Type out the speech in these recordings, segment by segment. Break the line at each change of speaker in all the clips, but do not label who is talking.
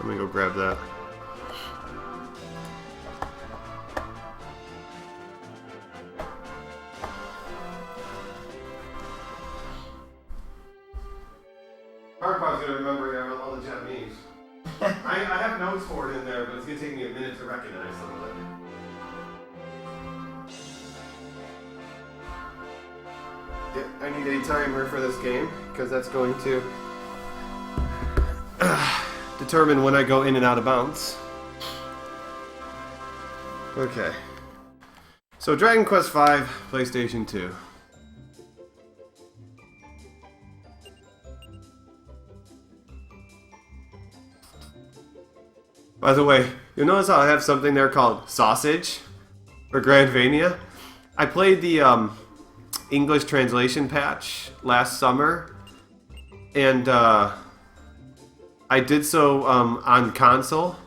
Let me go grab that. Marquard's gonna remember all the Japanese. I have notes for it in there, but it's gonna take me a minute to recognize some of it. Yep, I need a timer for this game, because that's going to determine when I go in and out of bounds. Okay. So Dragon Quest V, PlayStation 2. By the way, you'll notice how I have something there called Sausage for Grandvania. I played the English translation patch last summer, and I did so on console.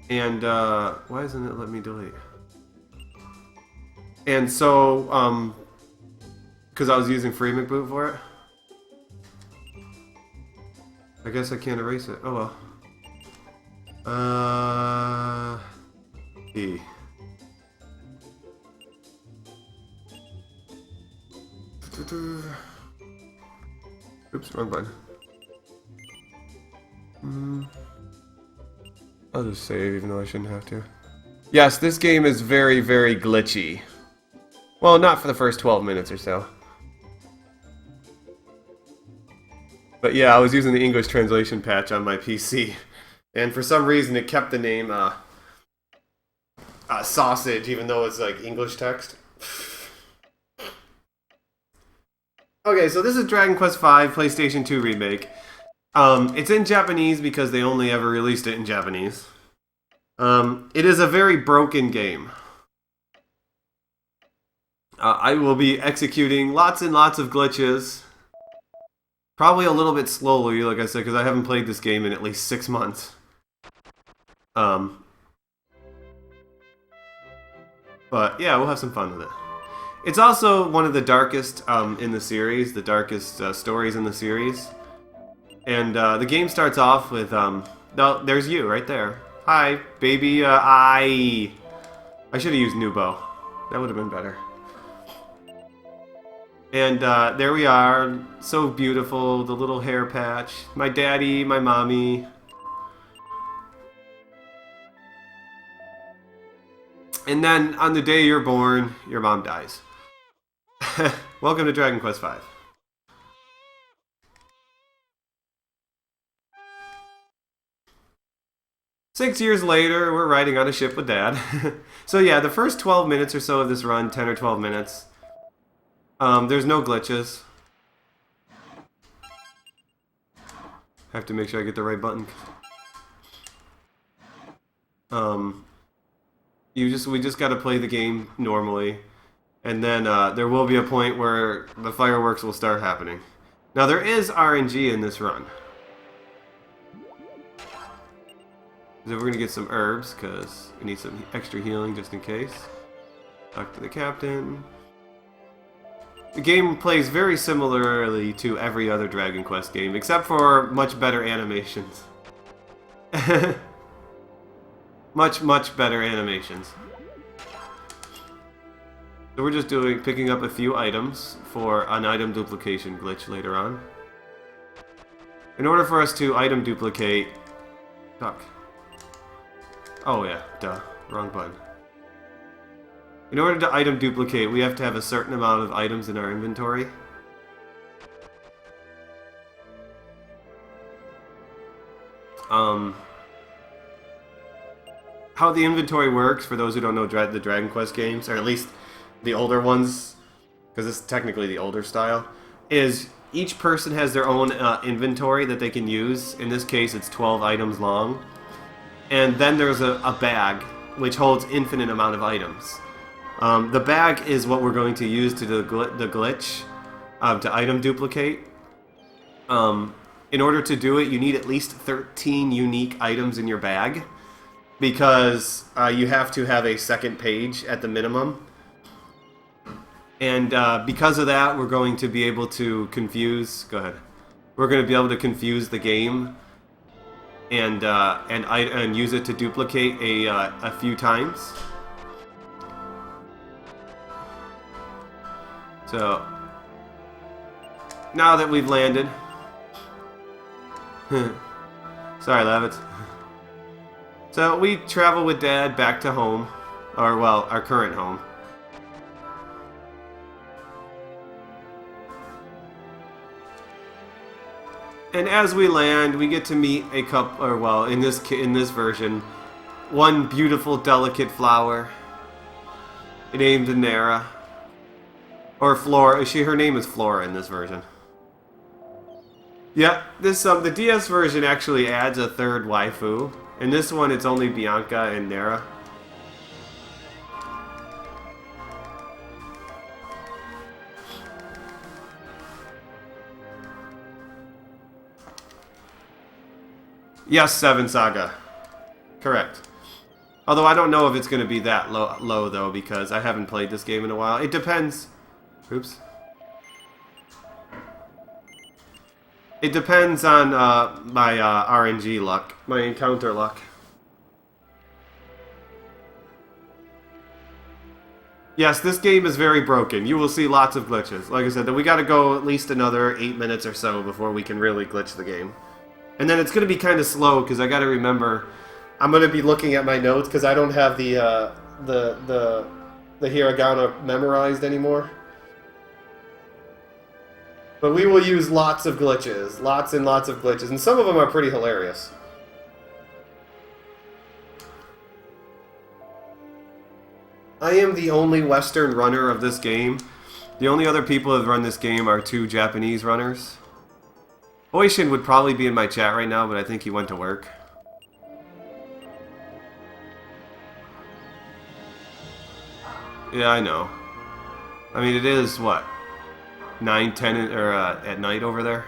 And why isn't it letting me delete? And so, because I was using FreeMcBoot for it. I guess I can't erase it. Oh well. E. Oops, wrong button. I'll just save even though I shouldn't have to. Yes, this game is very, very glitchy. Well, not for the first 12 minutes or so. But yeah, I was using the English translation patch on my PC. And for some reason it kept the name Sausage, even though it's like English text. Okay, so this is Dragon Quest V PlayStation 2 remake. It's in Japanese because they only ever released it in Japanese. It is a very broken game. I will be executing lots and lots of glitches. Probably a little bit slowly, like I said, because I haven't played this game in at least 6 months. But yeah, we'll have some fun with it. It's also one of the darkest in the series, the darkest stories in the series. And the game starts off with, no, there's you right there. Hi, baby, I should have used Nubo. That would have been better. And there we are, so beautiful, the little hair patch. My daddy, my mommy. And then, on the day you're born, your mom dies. Welcome to Dragon Quest V. 6 years later, we're riding on a ship with Dad. So yeah, the first 12 minutes or so of this run, 10 or 12 minutes, there's no glitches. Have to make sure I get the right button. We just gotta play the game normally. And then there will be a point where the fireworks will start happening. Now there is RNG in this run. So we're going to get some herbs, because we need some extra healing just in case. Talk to the captain. The game plays very similarly to every other Dragon Quest game, except for much better animations. much better animations. So we're just picking up a few items for an item duplication glitch later on. In order for us to item duplicate... Fuck. Oh yeah, duh. Wrong button. In order to item duplicate, we have to have a certain amount of items in our inventory. How the inventory works, for those who don't know the Dragon Quest games, or at least the older ones, because it's technically the older style, is each person has their own inventory that they can use. In this case, it's 12 items long. And then there's a bag, which holds infinite amount of items. The bag is what we're going to use to do the glitch, to item duplicate. In order to do it, you need at least 13 unique items in your bag, because you have to have a second page at the minimum. And because of that, we're going to be able to confuse. Go ahead. We're going to be able to confuse the game and use it to duplicate a few times. So now that we've landed, sorry, Lavitz. So we travel with Dad back to home, or well, our current home. And as we land, we get to meet a couple, or well, in this version, one beautiful, delicate flower named Nera, or Flora. Her name is Flora in this version. Yeah, the DS version actually adds a third waifu. In this one, it's only Bianca and Nera. Yes, 7 Saga. Correct. Although I don't know if it's going to be that low though, because I haven't played this game in a while. It depends. Oops. It depends on my RNG luck, my encounter luck. Yes, this game is very broken. You will see lots of glitches. Like I said, we got to go at least another 8 minutes or so before we can really glitch the game. And then it's going to be kind of slow because I got to remember I'm going to be looking at my notes because I don't have the hiragana memorized anymore. But we will use lots of glitches, lots and lots of glitches, and some of them are pretty hilarious. I am the only Western runner of this game. The only other people who have run this game are 2 Japanese runners. Oishin would probably be in my chat right now, but I think he went to work. Yeah, I know. I mean, it is, what, 9, 10 or at night over there?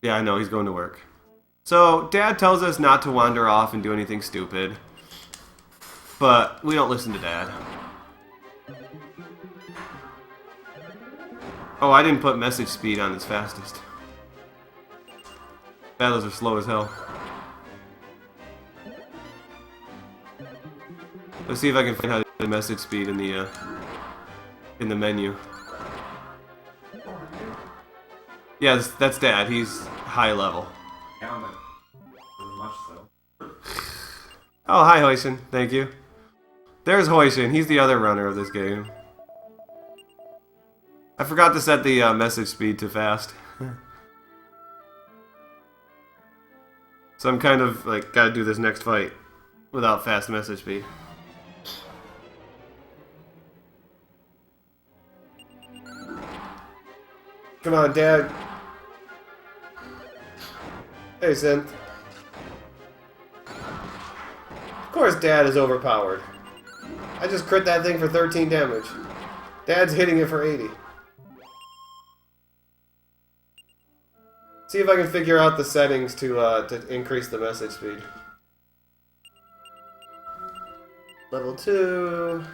Yeah, I know, he's going to work. So, Dad tells us not to wander off and do anything stupid. But we don't listen to Dad. Oh, I didn't put message speed on as fastest. Battles are slow as hell. Let's see if I can find how to do message speed in the menu. Yeah, that's Dad. He's high level.
Yeah, but much so.
Oh, hi, Hoishin. Thank you. There's Hoishin. He's the other runner of this game. I forgot to set the message speed to fast. So I'm kind of, like, gotta do this next fight without fast message speed. Come on, Dad. Hey, Synth. Of course Dad is overpowered. I just crit that thing for 13 damage. Dad's hitting it for 80. See if I can figure out the settings to increase the message speed. Level 2.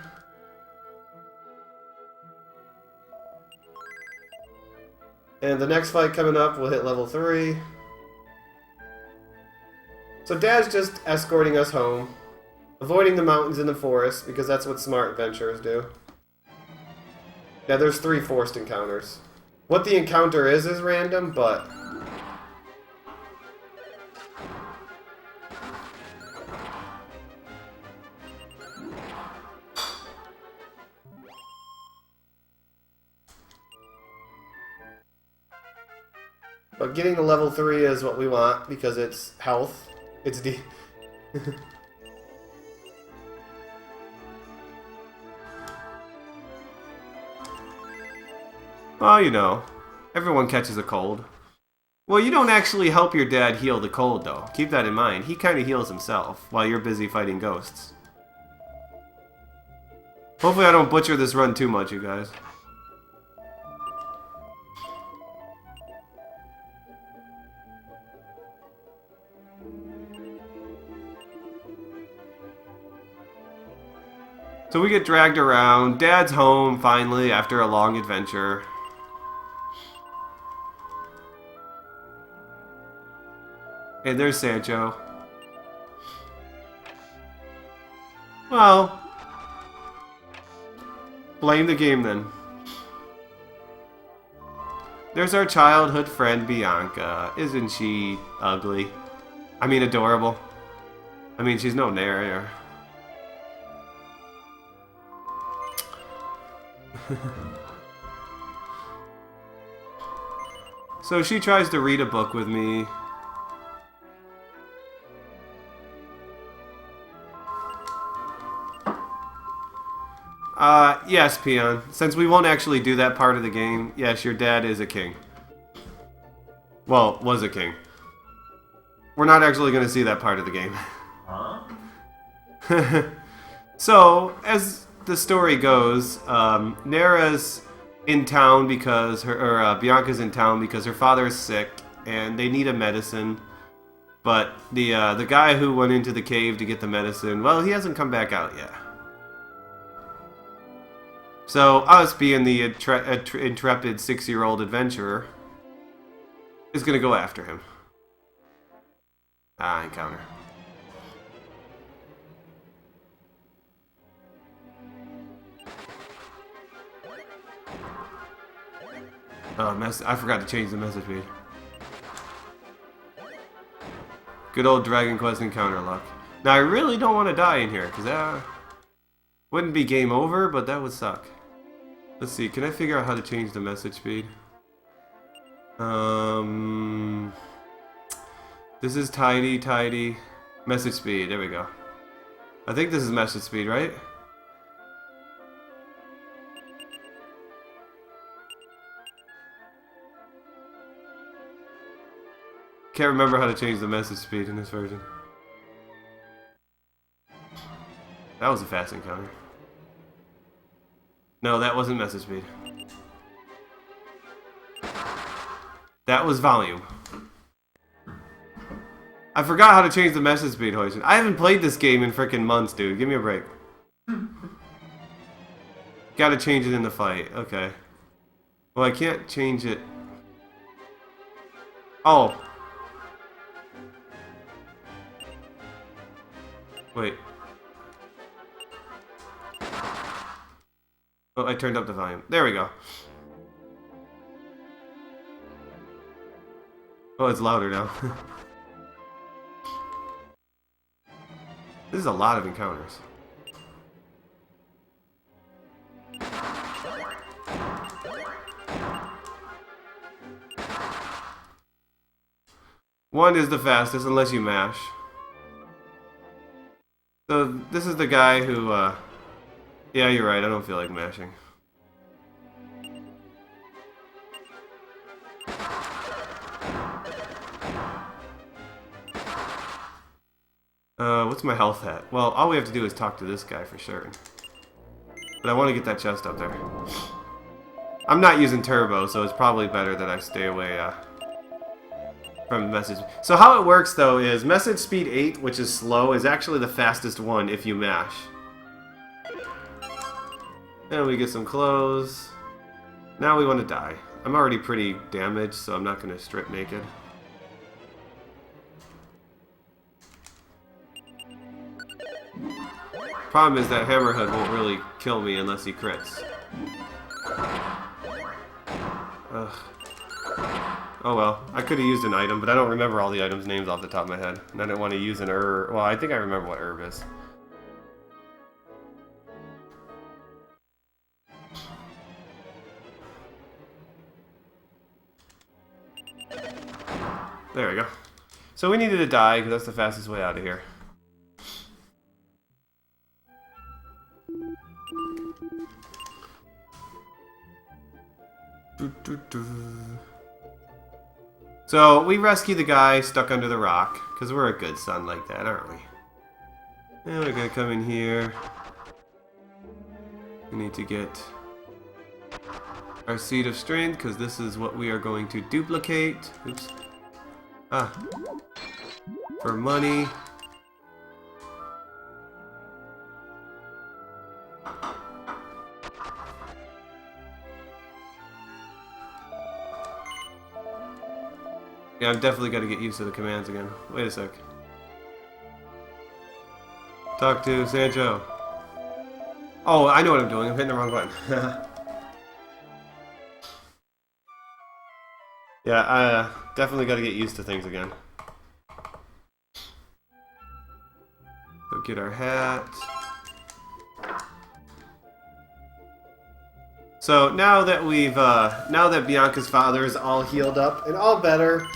And the next fight coming up, we'll hit level 3. So Dad's just escorting us home. Avoiding the mountains and the forest, because that's what smart adventurers do. Yeah, there's 3 forced encounters. What the encounter is random, but... But getting to level 3 is what we want, because it's health. It's Well, you know, everyone catches a cold. Well, you don't actually help your dad heal the cold, though. Keep that in mind. He kind of heals himself while you're busy fighting ghosts. Hopefully I don't butcher this run too much, you guys. So we get dragged around. Dad's home, finally, after a long adventure. And there's Sancho. Well, blame the game then. There's our childhood friend Bianca. Isn't she ugly? I mean adorable. I mean she's no narrator. So she tries to read a book with me. Yes, Peon. Since we won't actually do that part of the game, yes, your dad is a king. Well, was a king. We're not actually going to see that part of the game.
Huh?
So, as the story goes, Nara's in town because Bianca's in town because her father is sick and they need a medicine. But the guy who went into the cave to get the medicine, well, he hasn't come back out yet. So, us being the intrepid 6-year-old adventurer is going to go after him. Encounter. Oh, I forgot to change the message feed. Good old Dragon Quest encounter luck. Now, I really don't want to die in here, because that wouldn't be game over, but that would suck. Let's see, can I figure out how to change the message speed? This is tidy. Message speed, there we go. I think this is message speed, right? Can't remember how to change the message speed in this version. That was a fast encounter. No, that wasn't message speed. That was volume. I forgot how to change the message speed, Hoyson. I haven't played this game in frickin' months, dude. Give me a break. Gotta change it in the fight. Okay. Well, I can't change it. Oh. Wait. Oh, I turned up the volume. There we go. Oh, it's louder now. This is a lot of encounters. One is the fastest, unless you mash. So, this is the guy who, yeah, you're right, I don't feel like mashing. What's my health at? Well, all we have to do is talk to this guy for sure. But I want to get that chest up there. I'm not using turbo, so it's probably better that I stay away, from message. So how it works, though, is message speed 8, which is slow, is actually the fastest one if you mash. And we get some clothes. Now we want to die. I'm already pretty damaged, so I'm not going to strip naked. Problem is that Hammerhead won't really kill me unless he crits. Ugh. Oh well, I could have used an item, but I don't remember all the items' names off the top of my head. And I didn't want to use an herb. Well, I think I remember what herb is. There we go. So we needed to die, because that's the fastest way out of here. So, we rescue the guy stuck under the rock, because we're a good son like that, aren't we? And we're gonna come in here. We need to get our seed of strength, because this is what we are going to duplicate. Oops. For money. Yeah, I've definitely got to get used to the commands again. Wait a sec. Talk to Sancho. Oh, I know what I'm doing. I'm hitting the wrong button. Yeah, I definitely got to get used to things again. So get our hat. So now that now that Bianca's father is all healed up and all better,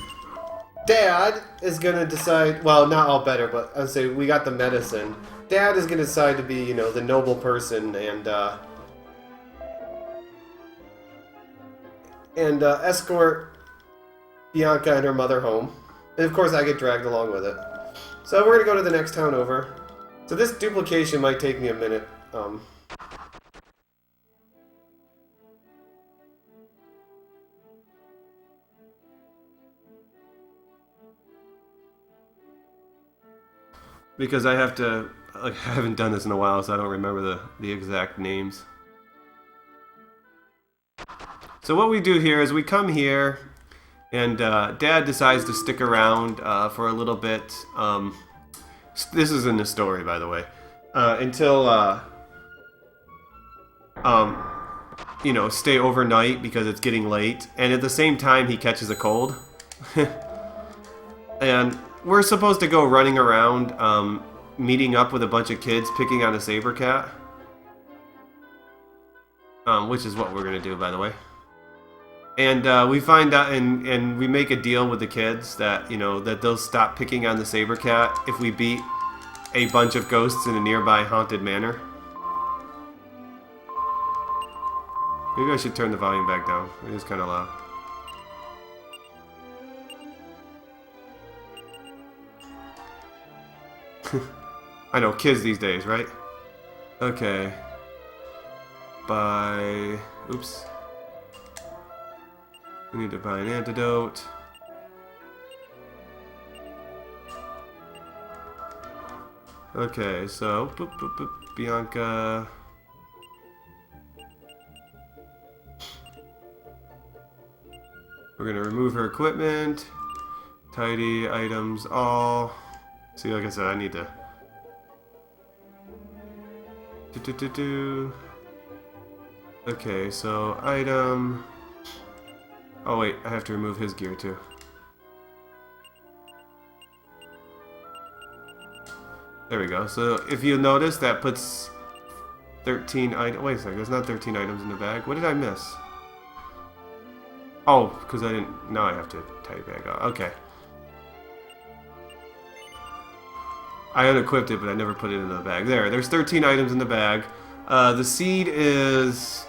Dad is gonna decide. Well, not all better, but I'd say we got the medicine. Dad is gonna decide to be, you know, the noble person and escort Bianca and her mother home. And of course, I get dragged along with it. So we're gonna go to the next town over. So this duplication might take me a minute. Because I have to, like, I haven't done this in a while, so I don't remember the exact names. So what we do here is we come here, and Dad decides to stick around for a little bit. This is in the story, by the way, until you know, stay overnight because it's getting late, and at the same time he catches a cold, and we're supposed to go running around, meeting up with a bunch of kids, picking on a saber cat. Which is what we're gonna do, by the way. And we find out, and we make a deal with the kids that, you know, that they'll stop picking on the saber cat if we beat a bunch of ghosts in a nearby haunted manor. Maybe I should turn the volume back down. It is kind of loud. I know, kids these days, right? Okay. Buy... Oops. We need to buy an antidote. Okay, so... Boop, boop, boop, Bianca... We're gonna remove her equipment. Tidy items all... See, like I said, I need to... Okay, so item... Oh wait, I have to remove his gear too. There we go. So if you notice, that puts 13 items... Wait a second, there's not 13 items in the bag. What did I miss? Oh, because I didn't... Now I have to tidy bag out. Okay. I unequipped it, but I never put it in the bag. There's 13 items in the bag. The seed is...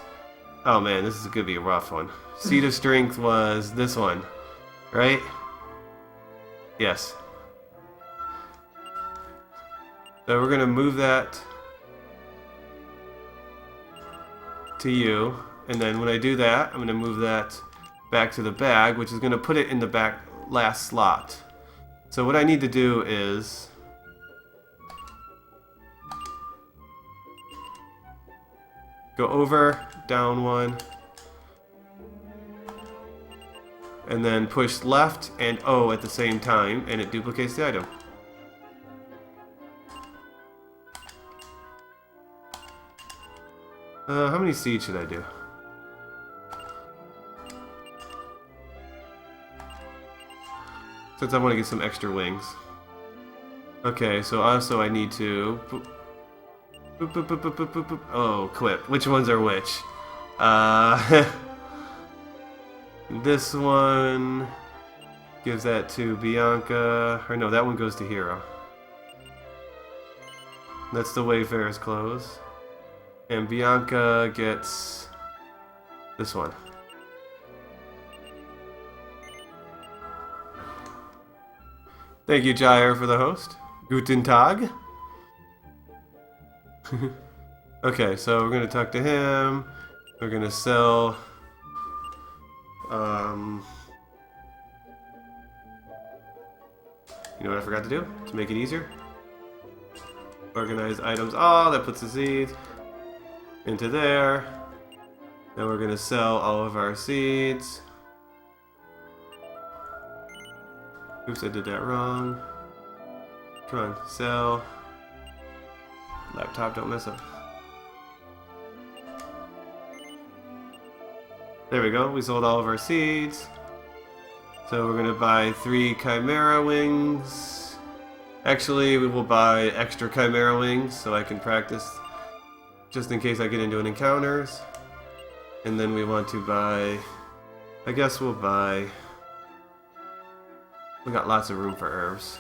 Oh man, this is going to be a rough one. Seed of Strength was this one, right? Yes. So we're going to move that to you. And then when I do that, I'm going to move that back to the bag, which is going to put it in the back last slot. So what I need to do is... go over, down one, and then push left and O at the same time, and it duplicates the item. How many seeds should I do? Since I want to get some extra wings. Okay, so also I need to... Boop, boop, boop, boop, boop, boop, boop. Oh, equip. Which ones are which? This one gives that to Bianca. Or no, that one goes to Hero. That's the Wayfarer's Clothes. And Bianca gets this one. Thank you, Jair, for the host. Guten Tag. Okay, so we're gonna talk to him. We're gonna sell. You know what I forgot to do to make it easier? Organize items. Oh, that puts the seeds into there. Then we're gonna sell all of our seeds. Oops, I did that wrong. Come on, sell. Laptop, don't mess up. There we go, we sold all of our seeds. So we're gonna buy 3 Chimera wings. Actually, we will buy extra Chimera wings so I can practice just in case I get into an encounters. And then we want to buy, I guess we'll buy, we got lots of room for herbs.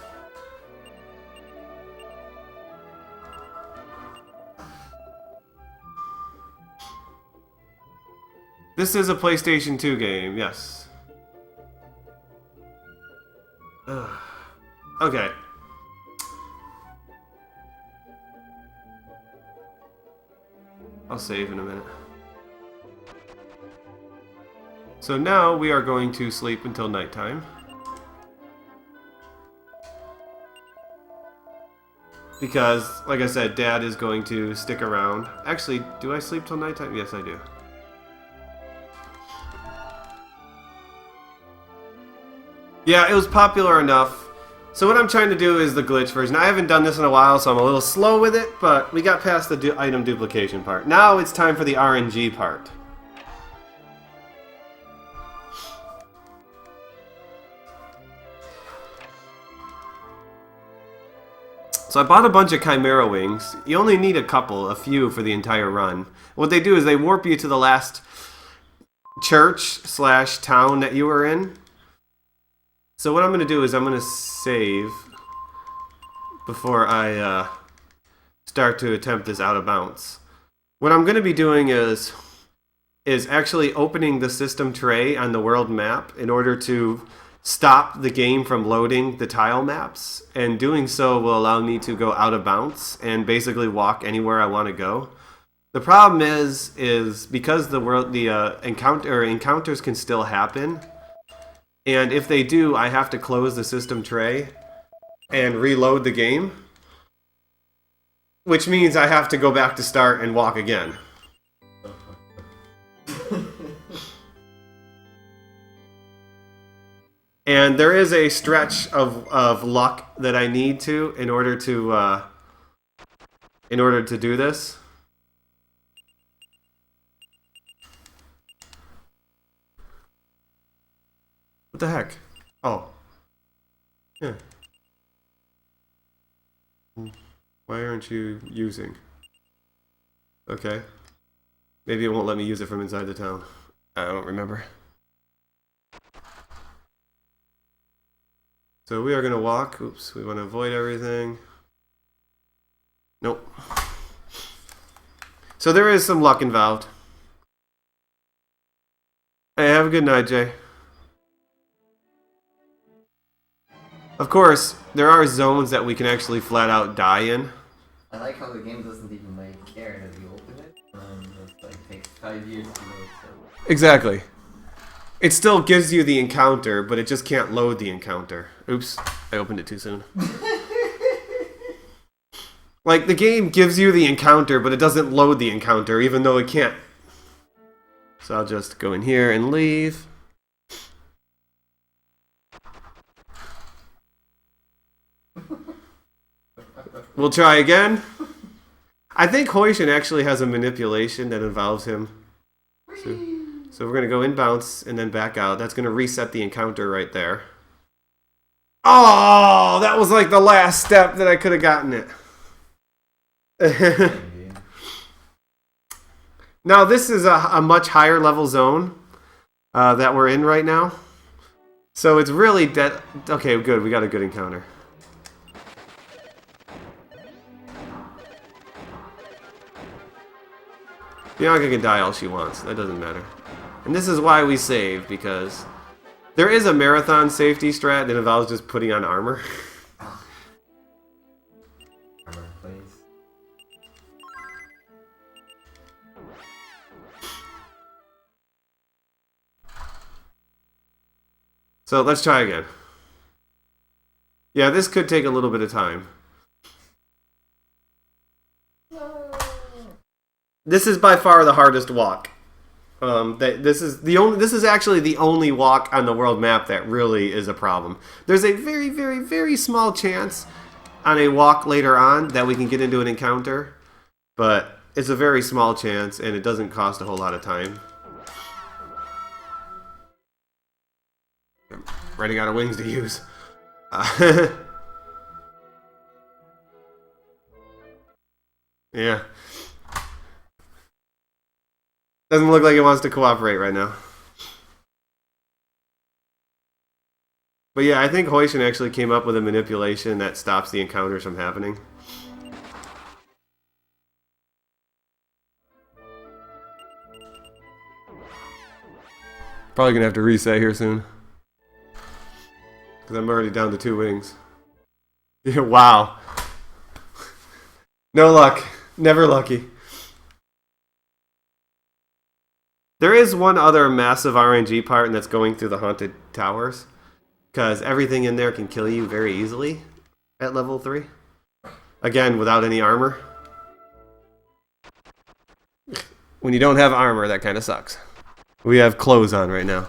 This is a PlayStation 2 game, yes. Ugh. Okay. I'll save in a minute. So now we are going to sleep until nighttime. Because, like I said, Dad is going to stick around. Actually, do I sleep till nighttime? Yes, I do. Yeah, it was popular enough. So what I'm trying to do is the glitch version. I haven't done this in a while, so I'm a little slow with it, but we got past the item duplication part. Now it's time for the RNG part. So I bought a bunch of Chimera wings. You only need a few for the entire run. What they do is they warp you to the last church/town that you were in. So what I'm going to do is I'm going to save before I start to attempt this out of bounds. What I'm going to be doing is actually opening the system tray on the world map in order to stop the game from loading the tile maps, and doing so will allow me to go out of bounds and basically walk anywhere I want to go. The problem is because encounters can still happen. And if they do, I have to close the system tray and reload the game. Which means I have to go back to start and walk again. And there is a stretch of luck that I need to in order to do this. What the heck? Oh. Yeah. Why aren't you using? Okay. Maybe it won't let me use it from inside the town. I don't remember. So we are going to walk. Oops, we want to avoid everything. Nope. So there is some luck involved. Hey, have a good night, Jay. Of course, there are zones that we can actually flat out die in.
I like how the game doesn't even care that you open it, and it takes 5 years to load. So.
Exactly. It still gives you the encounter, but it just can't load the encounter. Oops, I opened it too soon. Like, the game gives you the encounter, but it doesn't load the encounter, even though it can't. So I'll just go in here and leave. We'll try again. I think Hoishin actually has a manipulation that involves him. So we're going to go in bounce and then back out. That's going to reset the encounter right there. Oh, that was like the last step that I could have gotten it. Now this is a much higher level zone that we're in right now. So it's really dead. Okay, good. We got a good encounter. Bianca can die all she wants. That doesn't matter. And this is why we save, because there is a marathon safety strat that involves just putting on armor.
Armor, please.
So let's try again. Yeah, this could take a little bit of time. This is by far the hardest walk. This is actually the only walk on the world map that really is a problem. There's a very, very, very small chance on a walk later on that we can get into an encounter, but it's a very small chance and it doesn't cost a whole lot of time. I'm running out of wings to use. Yeah. Doesn't look like it wants to cooperate right now. But yeah, I think Hoishin actually came up with a manipulation that stops the encounters from happening. Probably gonna have to reset here soon. Because I'm already down to 2 wings. Yeah, wow. No luck. Never lucky. There is one other massive RNG part, and that's going through the haunted towers. Because everything in there can kill you very easily at level 3. Again, without any armor. When you don't have armor, that kind of sucks. We have clothes on right now.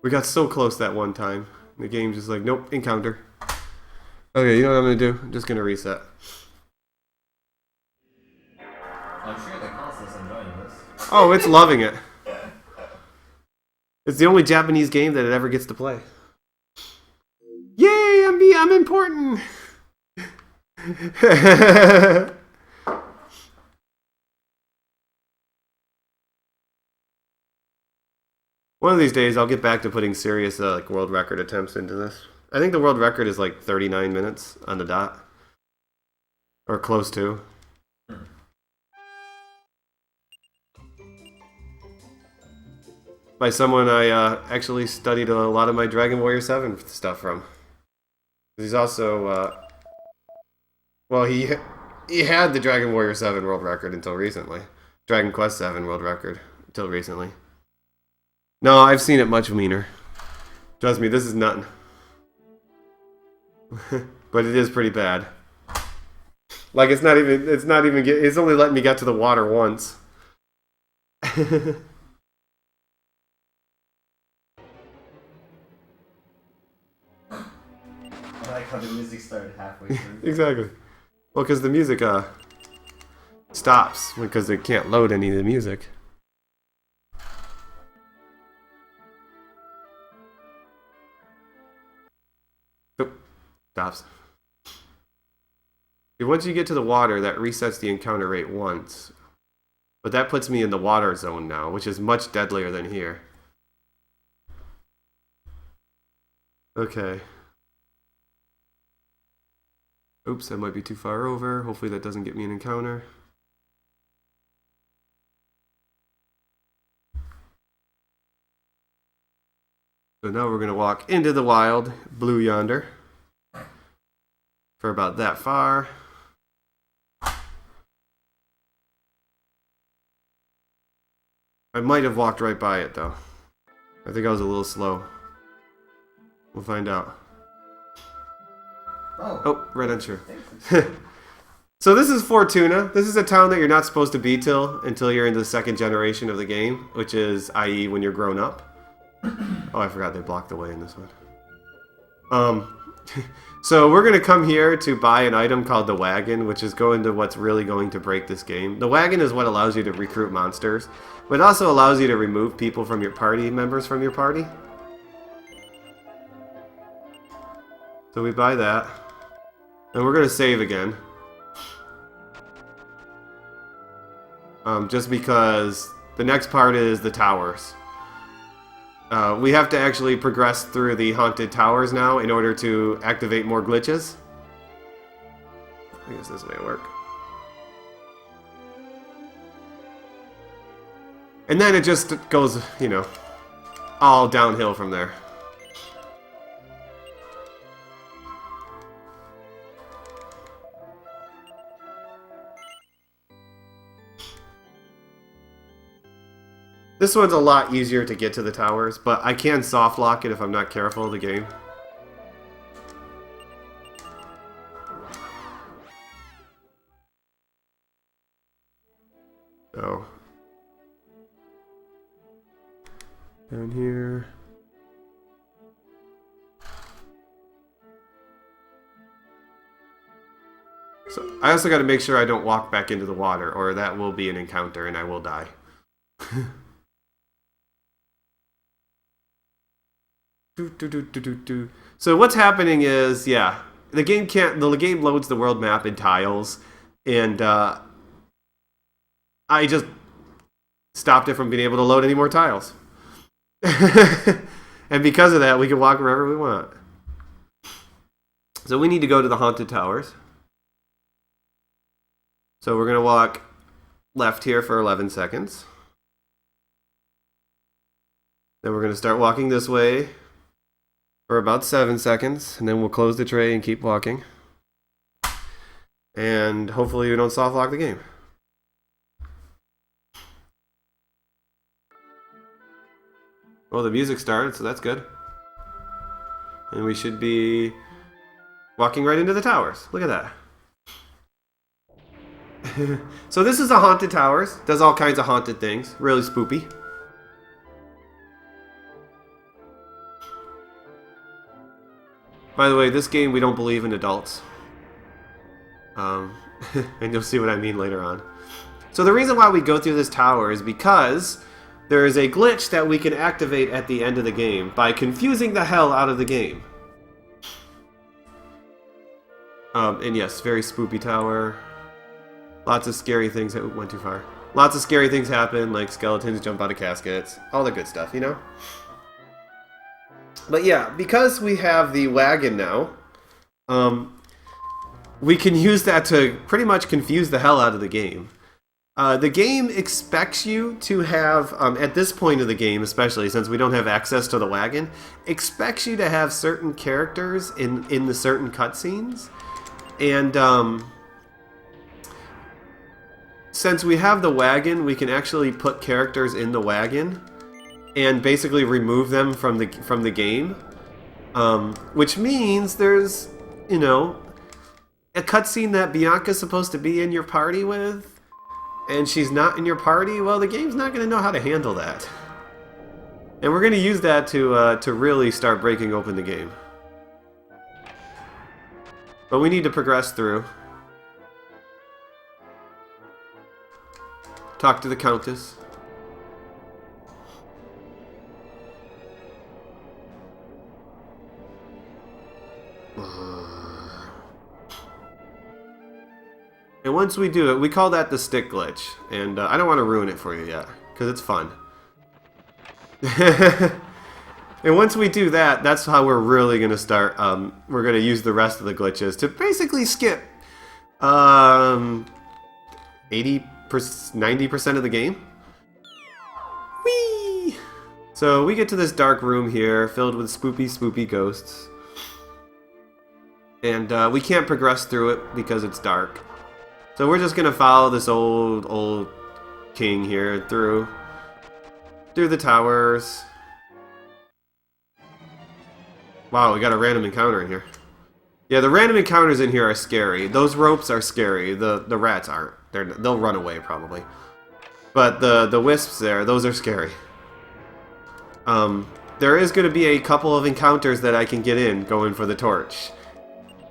We got so close that one time. The game's just like, nope, encounter. Okay, you know what I'm going to do? I'm just going to reset.
I'm sure the console's enjoying this.
Oh, it's loving it. It's the only Japanese game that it ever gets to play. Yay, I'm important! One of these days, I'll get back to putting serious like world record attempts into this. I think the world record is like 39 minutes on the dot. Or close to. By someone I actually studied a lot of my Dragon Warrior 7 stuff from. He's also, well, he had the Dragon Warrior 7 world record until recently. Dragon Quest 7 world record until recently. No, I've seen it much meaner. Trust me, this is nothing. But it is pretty bad. Like it's only letting me get to the water once.
I like how the music started halfway through.
Exactly. Well, because the music stops because they can't load any of the music. Oop. Stops. Once you get to the water, that resets the encounter rate once. But that puts me in the water zone now, which is much deadlier than here. Okay. Oops, that might be too far over. Hopefully that doesn't get me an encounter. So now we're going to walk into the wild, blue yonder. For about that far. I might have walked right by it though. I think I was a little slow. We'll find out. Oh, right on sure. So this is Fortuna. This is a town that you're not supposed to be until you're in the 2nd generation of the game, which is, i.e., when you're grown up. Oh, I forgot they blocked the way in this one. So we're going to come here to buy an item called the wagon, which is going to what's really going to break this game. The wagon is what allows you to recruit monsters, but it also allows you to remove people from your party, members from your party. So we buy that. And we're going to save again. Just because the next part is the towers. We have to actually progress through the haunted towers now in order to activate more glitches. I guess this may work. And then it just goes, you know, all downhill from there. This one's a lot easier to get to the towers, but I can soft lock it if I'm not careful of the game. Down here. So I also got to make sure I don't walk back into the water, or that will be an encounter and I will die. So what's happening is, yeah, the game loads the world map in tiles, and I just stopped it from being able to load any more tiles. And because of that, we can walk wherever we want. So we need to go to the haunted towers. So we're going to walk left here for 11 seconds. Then we're going to start walking this way for about 7 seconds, and then we'll close the tray and keep walking. And hopefully we don't soft lock the game. Well, the music started, so that's good. And we should be walking right into the towers. Look at that. So this is the haunted towers. Does all kinds of haunted things. Really spoopy. By the way, this game we don't believe in adults. And you'll see what I mean later on. So the reason why we go through this tower is because there is a glitch that we can activate at the end of the game by confusing the hell out of the game. And yes, very spoopy tower. Lots of scary things that went too far. Lots of scary things happen, like skeletons jump out of caskets. All the good stuff, you know? But yeah, because we have the wagon now, we can use that to pretty much confuse the hell out of the game. The game expects you to have, at this point of the game especially, since we don't have access to the wagon, expects you to have certain characters in the certain cutscenes. And since we have the wagon, we can actually put characters in the wagon and basically remove them from the game. Which means there's, you know, a cutscene that Bianca's supposed to be in your party with, and she's not in your party. Well, the game's not going to know how to handle that. And we're going to use that to really start breaking open the game. But we need to progress through. Talk to the Countess. And once we do it, we call that the stick glitch. And I don't want to ruin it for you yet, because it's fun. And once we do that, that's how we're really going to start. We're going to use the rest of the glitches to basically skip 90% of the game. Whee! So we get to this dark room here, filled with spoopy ghosts. And we can't progress through it because it's dark. So we're just gonna follow this old king here through the towers. Wow, we got a random encounter in here. Yeah, the random encounters in here are scary. Those ropes are scary. The rats aren't. They'll run away probably. But the wisps there, those are scary. There is going to be a couple of encounters that I can get in going for the torch.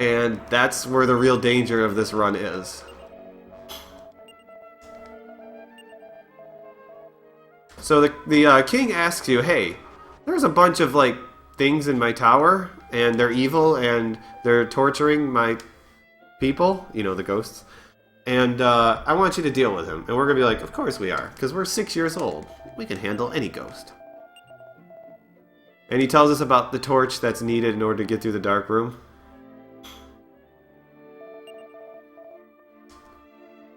And that's where the real danger of this run is. So the king asks you, hey, there's a bunch of like things in my tower, and they're evil, and they're torturing my people, you know, the ghosts. And I want you to deal with him. And we're going to be like, of course we are, because we're 6 years old. We can handle any ghost. And he tells us about the torch that's needed in order to get through the dark room.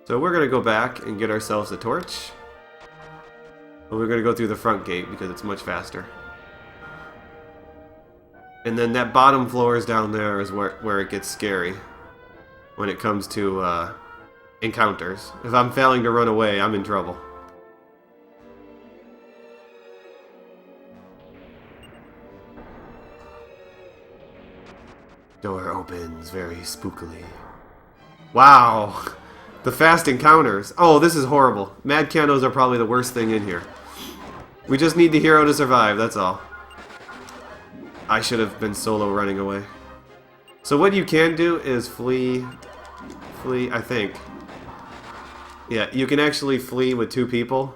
So we're going to go back and get ourselves a torch. But we're going to go through the front gate because it's much faster. And then that bottom floor is down there is where it gets scary. When it comes to encounters. If I'm failing to run away, I'm in trouble. Door opens very spookily. Wow! The fast encounters. Oh, this is horrible. Mad candles are probably the worst thing in here. We just need the hero to survive, that's all. I should have been solo running away. So what you can do is flee, I think. Yeah, you can actually flee with 2 people.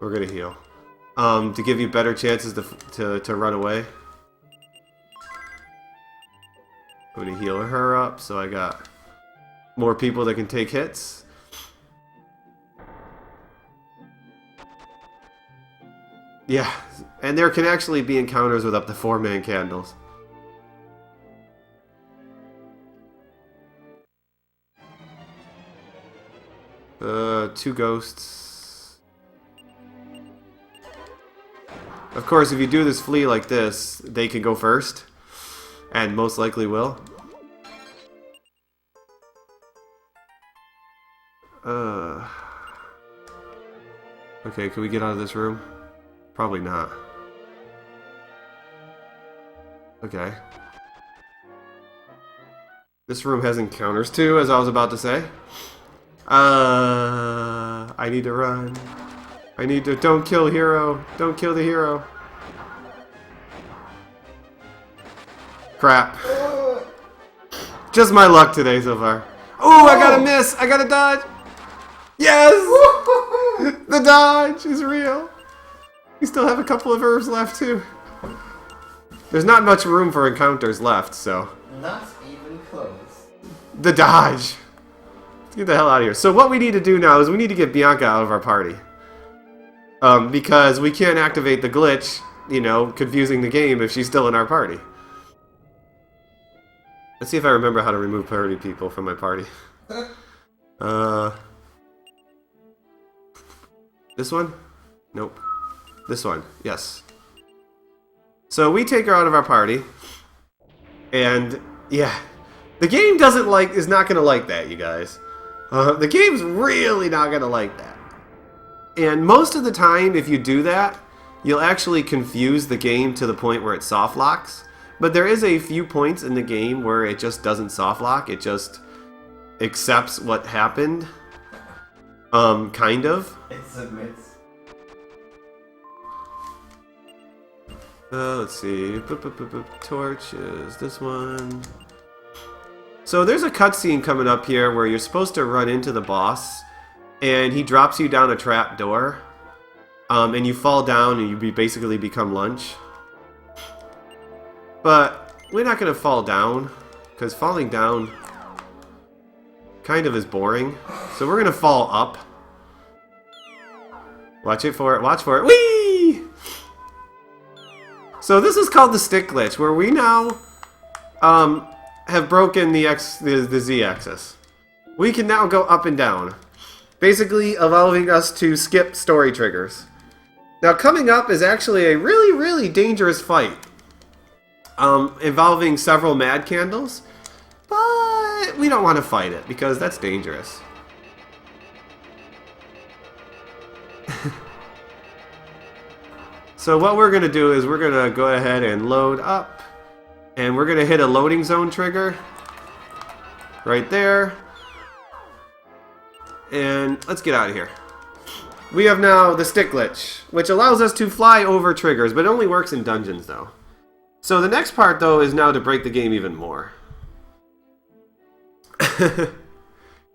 We're gonna heal. To give you better chances to run away. I'm gonna heal her up so I got more people that can take hits. Yeah, and there can actually be encounters with up to 4-man candles. Two ghosts. Of course, if you do this flee like this, they can go first. And most likely will. Okay, can we get out of this room? Probably not. Okay. This room has encounters too, as I was about to say. I need to run. I need to... Don't kill hero. Don't kill the hero. Crap. Just my luck today so far. Oh, I got a miss. I got a dodge. Yes! The dodge is real. We still have a couple of herbs left too. There's not much room for encounters left, so...
Not even close.
The dodge. Let's get the hell out of here. So what we need to do now is we need to get Bianca out of our party. Because we can't activate the glitch, you know, confusing the game if she's still in our party. Let's see if I remember how to remove party people from my party. This one? Nope. This one. Yes. So we take her out of our party. And, yeah. The game is not going to like that, you guys. The game's really not going to like that. And most of the time, if you do that, you'll actually confuse the game to the point where it soft locks. But there is a few points in the game where it just doesn't soft lock. It just accepts what happened. Kind of.
It submits.
Let's see. Torches. This one. So there's a cutscene coming up here where you're supposed to run into the boss. And he drops you down a trap door. And you fall down and you basically become lunch. But we're not going to fall down. Because falling down kind of is boring. So we're going to fall up. Watch it for it. Watch for it. Whee! So this is called the stick glitch. Where we now have broken the Z-axis. We can now go up and down. Basically allowing us to skip story triggers. Now coming up is actually a really, really dangerous fight. Involving several mad candles. But we don't want to fight it because that's dangerous. So what we're going to do is we're going to go ahead and load up. And we're going to hit a loading zone trigger. Right there. And let's get out of here. We have now the stick glitch, which allows us to fly over triggers, but it only works in dungeons though. So the next part though is now to break the game even more. Because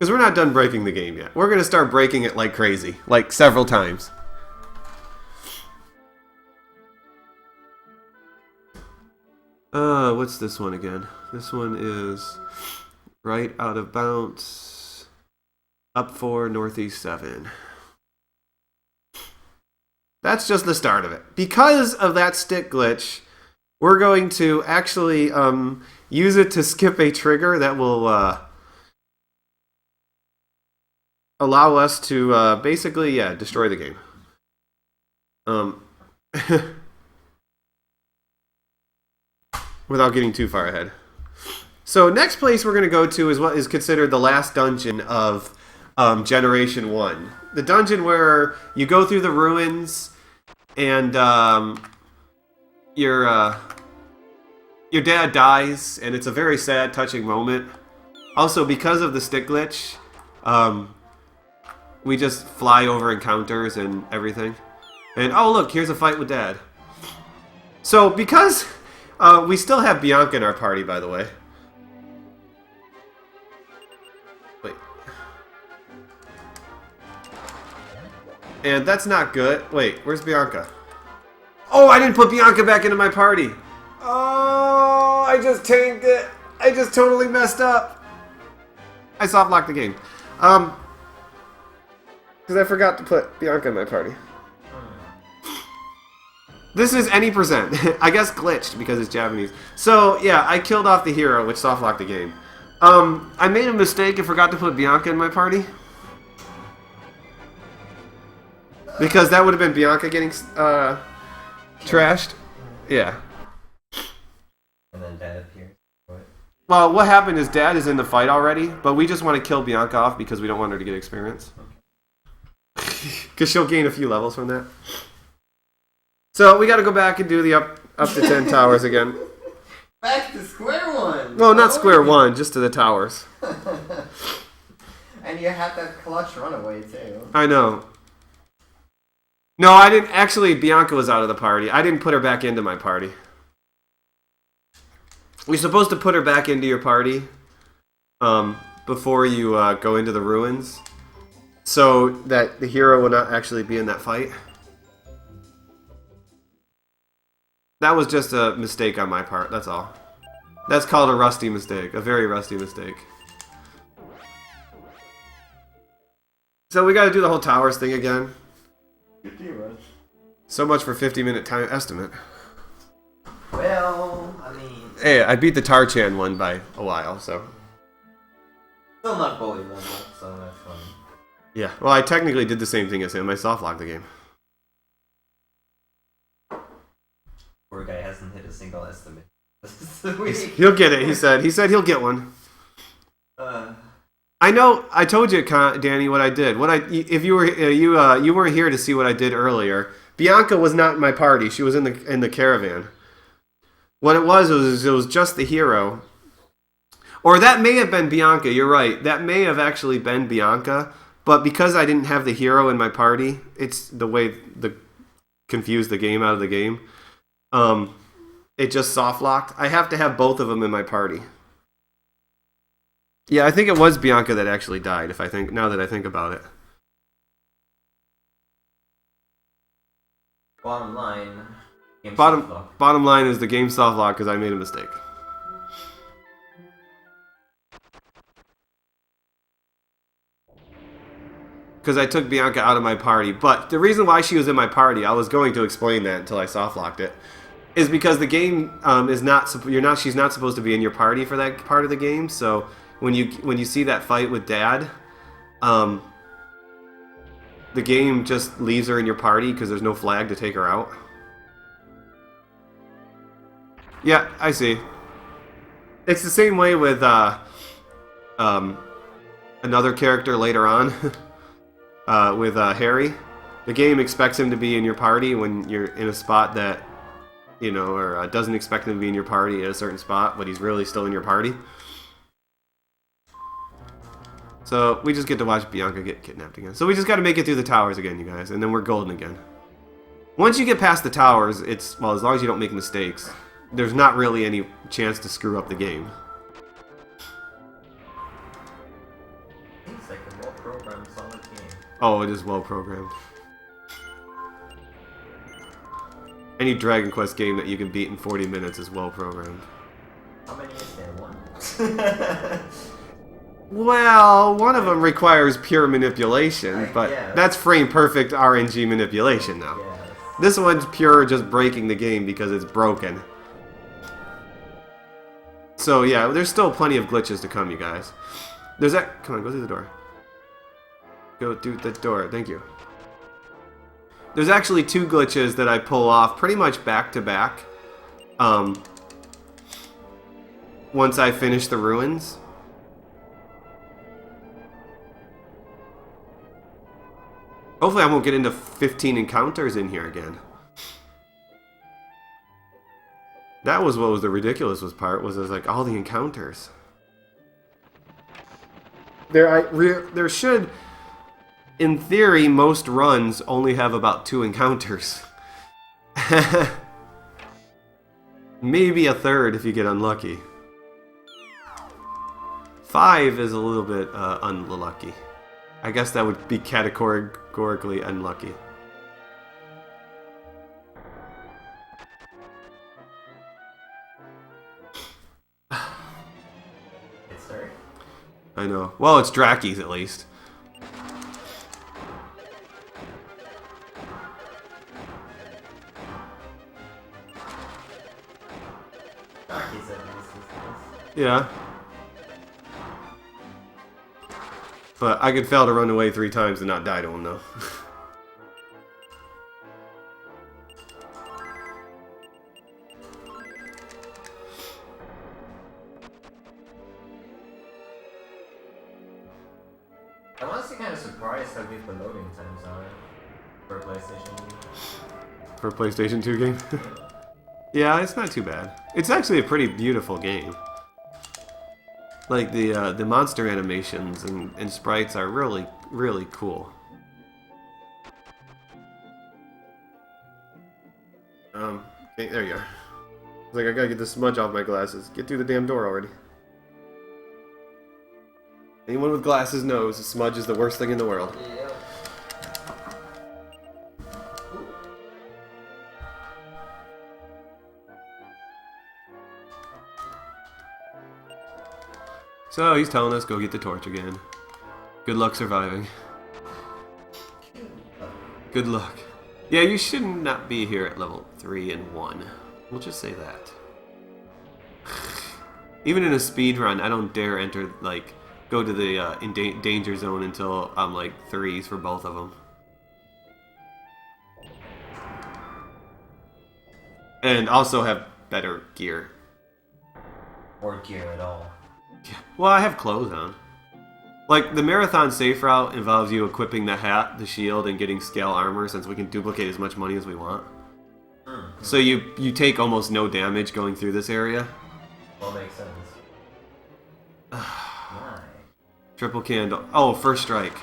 we're not done breaking the game yet. We're going to start breaking it like crazy, like several times. What's this one again? This one is right out of bounds. Up 4, northeast 7. That's just the start of it. Because of that stick glitch, we're going to actually use it to skip a trigger that will allow us to basically, destroy the game. Without getting too far ahead. So next place we're going to go to is what is considered the last dungeon of Generation 1. The dungeon where you go through the ruins and your dad dies, and it's a very sad, touching moment. Also, because of the stick glitch, we just fly over encounters and everything. And oh look, here's a fight with Dad. So because we still have Bianca in our party, by the way. Wait. And that's not good. Wait, where's Bianca? Oh, I didn't put Bianca back into my party. Oh, I just tanked it. I just totally messed up. I soft locked the game. Because I forgot to put Bianca in my party. This is any percent. I guess glitched because it's Japanese. So, yeah, I killed off the hero, which soft locked the game. I made a mistake and forgot to put Bianca in my party. Because that would have been Bianca getting trashed. Yeah.
And then Dad appears. What?
Well, what happened is Dad is in the fight already, but we just want to kill Bianca off because we don't want her to get experience. Because she'll gain a few levels from that. So we got to go back and do the up to 10 towers again.
Back to square one!
Well, not square one, just to the towers.
And you had that clutch runaway too.
I know. No, I didn't. Actually, Bianca was out of the party. I didn't put her back into my party. You're supposed to put her back into your party before you go into the ruins, so that the hero will not actually be in that fight. That was just a mistake on my part, that's all. That's called a rusty mistake, a very rusty mistake. So we gotta do the whole towers thing again. So much for 50-minute time estimate.
Well, I mean...
Hey, I beat the Tarchan one by a while, so...
Still not bully level, so that's fine.
Yeah, well I technically did the same thing as him, I soft locked the game.
Poor guy hasn't hit a single estimate.
He'll get it, he said. He said he'll get one. I know. I told you, Danny, what I did. If you were you weren't here to see what I did earlier. Bianca was not in my party. She was in the caravan. What it was just the hero. Or that may have been Bianca. You're right. That may have actually been Bianca. But because I didn't have the hero in my party, it's the way confused the game out of the game. It just soft locked. I have to have both of them in my party. Yeah, I think it was Bianca that actually died. Now that I think about it.
Bottom line.
Bottom line is the game soft locked because I made a mistake. Because I took Bianca out of my party. But the reason why she was in my party, I was going to explain that until I soft locked it, is because the game is not. She's not supposed to be in your party for that part of the game. So when you see that fight with Dad, the game just leaves her in your party because there's no flag to take her out. Yeah, I see. It's the same way with another character later on. With Harry, the game expects him to be in your party when you're in a spot that, or doesn't expect him to be in your party at a certain spot, but he's really still in your party. So we just get to watch Bianca get kidnapped again. So we just got to make it through the towers again, you guys, and then we're golden again. Once you get past the towers, as long as you don't make mistakes, there's not really any chance to screw up the game.
It's like a well-programmed, solid game.
Oh, it is well programmed. Any Dragon Quest game that you can beat in 40 minutes is well programmed.
How many is there? One?
Well, one of them requires pure manipulation, but
guess.
that's frame perfect RNG manipulation now.
Yes.
This one's pure just breaking the game because it's broken. So yeah, there's still plenty of glitches to come, you guys. Come on, go through the door. Go through the door, thank you. There's actually 2 glitches that I pull off pretty much back to back. Once I finish the ruins. Hopefully I won't get into 15 encounters in here again. That was what was the ridiculous part, was like all the encounters. There should... in theory, most runs only have about 2 encounters. Maybe a third if you get unlucky. 5 is a little bit unlucky. I guess that would be categorically unlucky.
It's third.
I know. Well, it's Draki's at least.
Rockies at least is nice.
Yeah. But I could fail to run away 3 times and not die to him, though.
I'm honestly kind of surprised how good the loading times are for a PlayStation game.
For a PlayStation 2 game? Yeah, it's not too bad. It's actually a pretty beautiful game. Like, the monster animations and sprites are really, really cool. Okay, there you are. I was like, I gotta get the smudge off my glasses. Get through the damn door already. Anyone with glasses knows smudge is the worst thing in the world.
Yeah.
So he's telling us go get the torch again. Good luck surviving. Good luck. Yeah, you should not be here at level 3 and 1. We'll just say that. Even in a speed run, I don't dare enter, like, go to the danger zone until I'm like 3s for both of them. And also have better gear.
Or gear at all.
Yeah. Well, I have clothes on. Like, the marathon safe route involves you equipping the hat, the shield, and getting scale armor, since we can duplicate as much money as we want.
Mm-hmm.
So you take almost no damage going through this area.
Well, makes sense. Why?
Triple candle. Oh, first strike.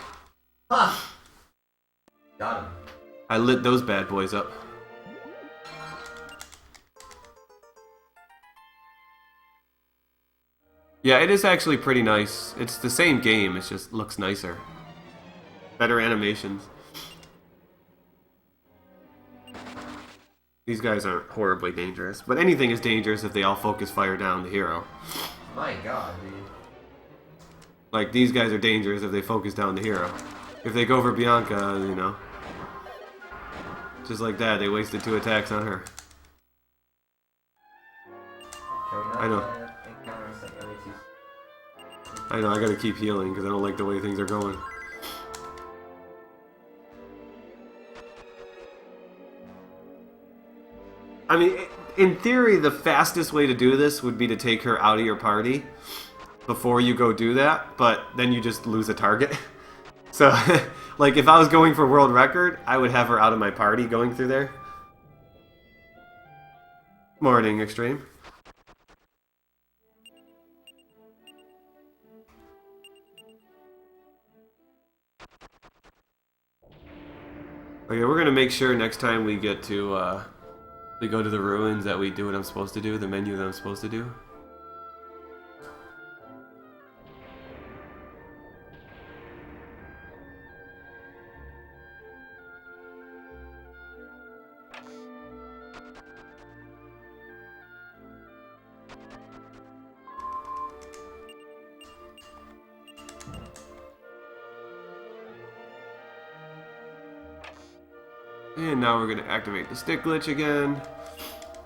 Ha! Got him.
I lit those bad boys up. Yeah, it is actually pretty nice. It's the same game, it just looks nicer. Better animations. These guys aren't horribly dangerous, but anything is dangerous if they all focus fire down the hero.
My god, dude.
Like, these guys are dangerous if they focus down the hero. If they go for Bianca, you know. Just like that, they wasted 2 attacks on her.
Can we not
I know.
encounters like every 2?
I know, I gotta keep healing because I don't like the way things are going. I mean, in theory, the fastest way to do this would be to take her out of your party before you go do that, but then you just lose a target. So, like, if I was going for world record, I would have her out of my party going through there. Morning, Extreme. Okay, we're gonna make sure next time we get to, we go to the ruins that we do what I'm supposed to do, the menu that I'm supposed to do. And now we're going to activate the stick glitch again.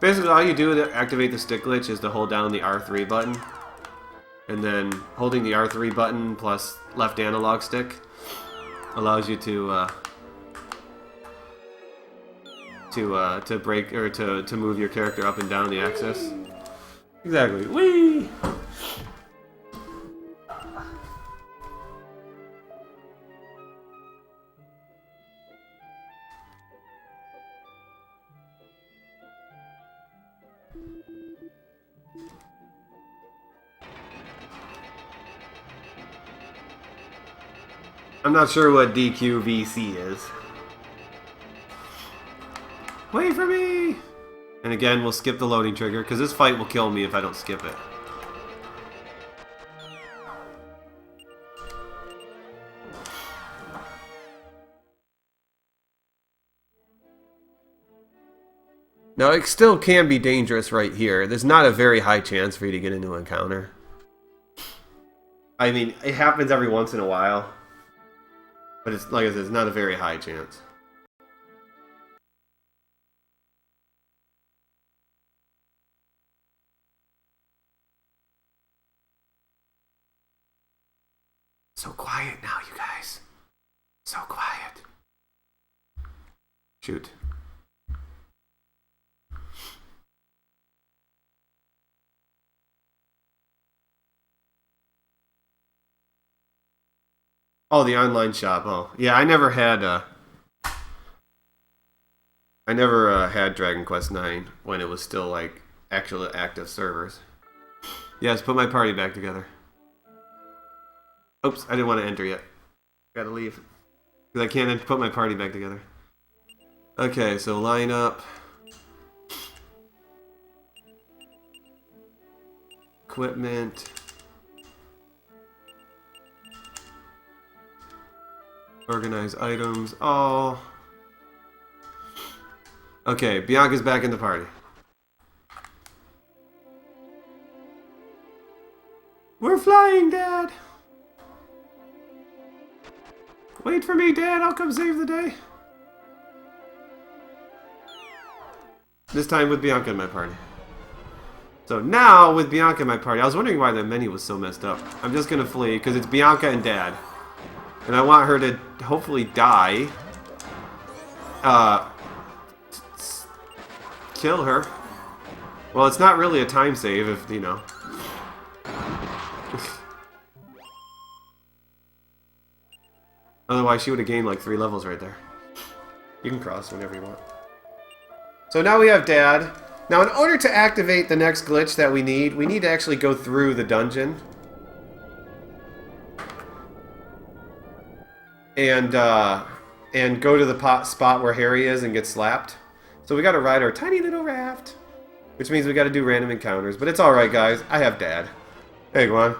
Basically, all you do to activate the stick glitch is to hold down the R3 button. And then holding the R3 button plus left analog stick allows you to break or to move your character up and down the axis. Exactly. Whee! I'm not sure what DQVC is. Wait for me! And again, we'll skip the loading trigger, because this fight will kill me if I don't skip it. Now, it still can be dangerous right here. There's not a very high chance for you to get into an encounter. I mean, it happens every once in a while. But it's, like I said, it's not a very high chance. So quiet now, you guys. So quiet. Shoot. Oh, the online shop. Oh, yeah. I never had. I never had Dragon Quest IX when it was still like actual active servers. Yes, put my party back together. Oops, I didn't want to enter yet. Gotta leave because I can't put my party back together. Okay, so line up. Equipment. Organize items. Oh. Okay, Bianca's back in the party. We're flying, Dad! Wait for me, Dad. I'll come save the day. This time with Bianca in my party. So now, with Bianca in my party, I was wondering why the menu was so messed up. I'm just gonna flee, because it's Bianca and Dad. And I want her to hopefully die. Kill her. Well, it's not really a time save if, you know. Otherwise, she would have gained like 3 levels right there. You can cross whenever you want. So now we have Dad. Now, in order to activate the next glitch that we need to actually go through the dungeon. And go to the spot where Harry is and get slapped. So we gotta ride our tiny little raft. Which means we gotta do random encounters. But it's alright, guys. I have Dad. Hey, go on.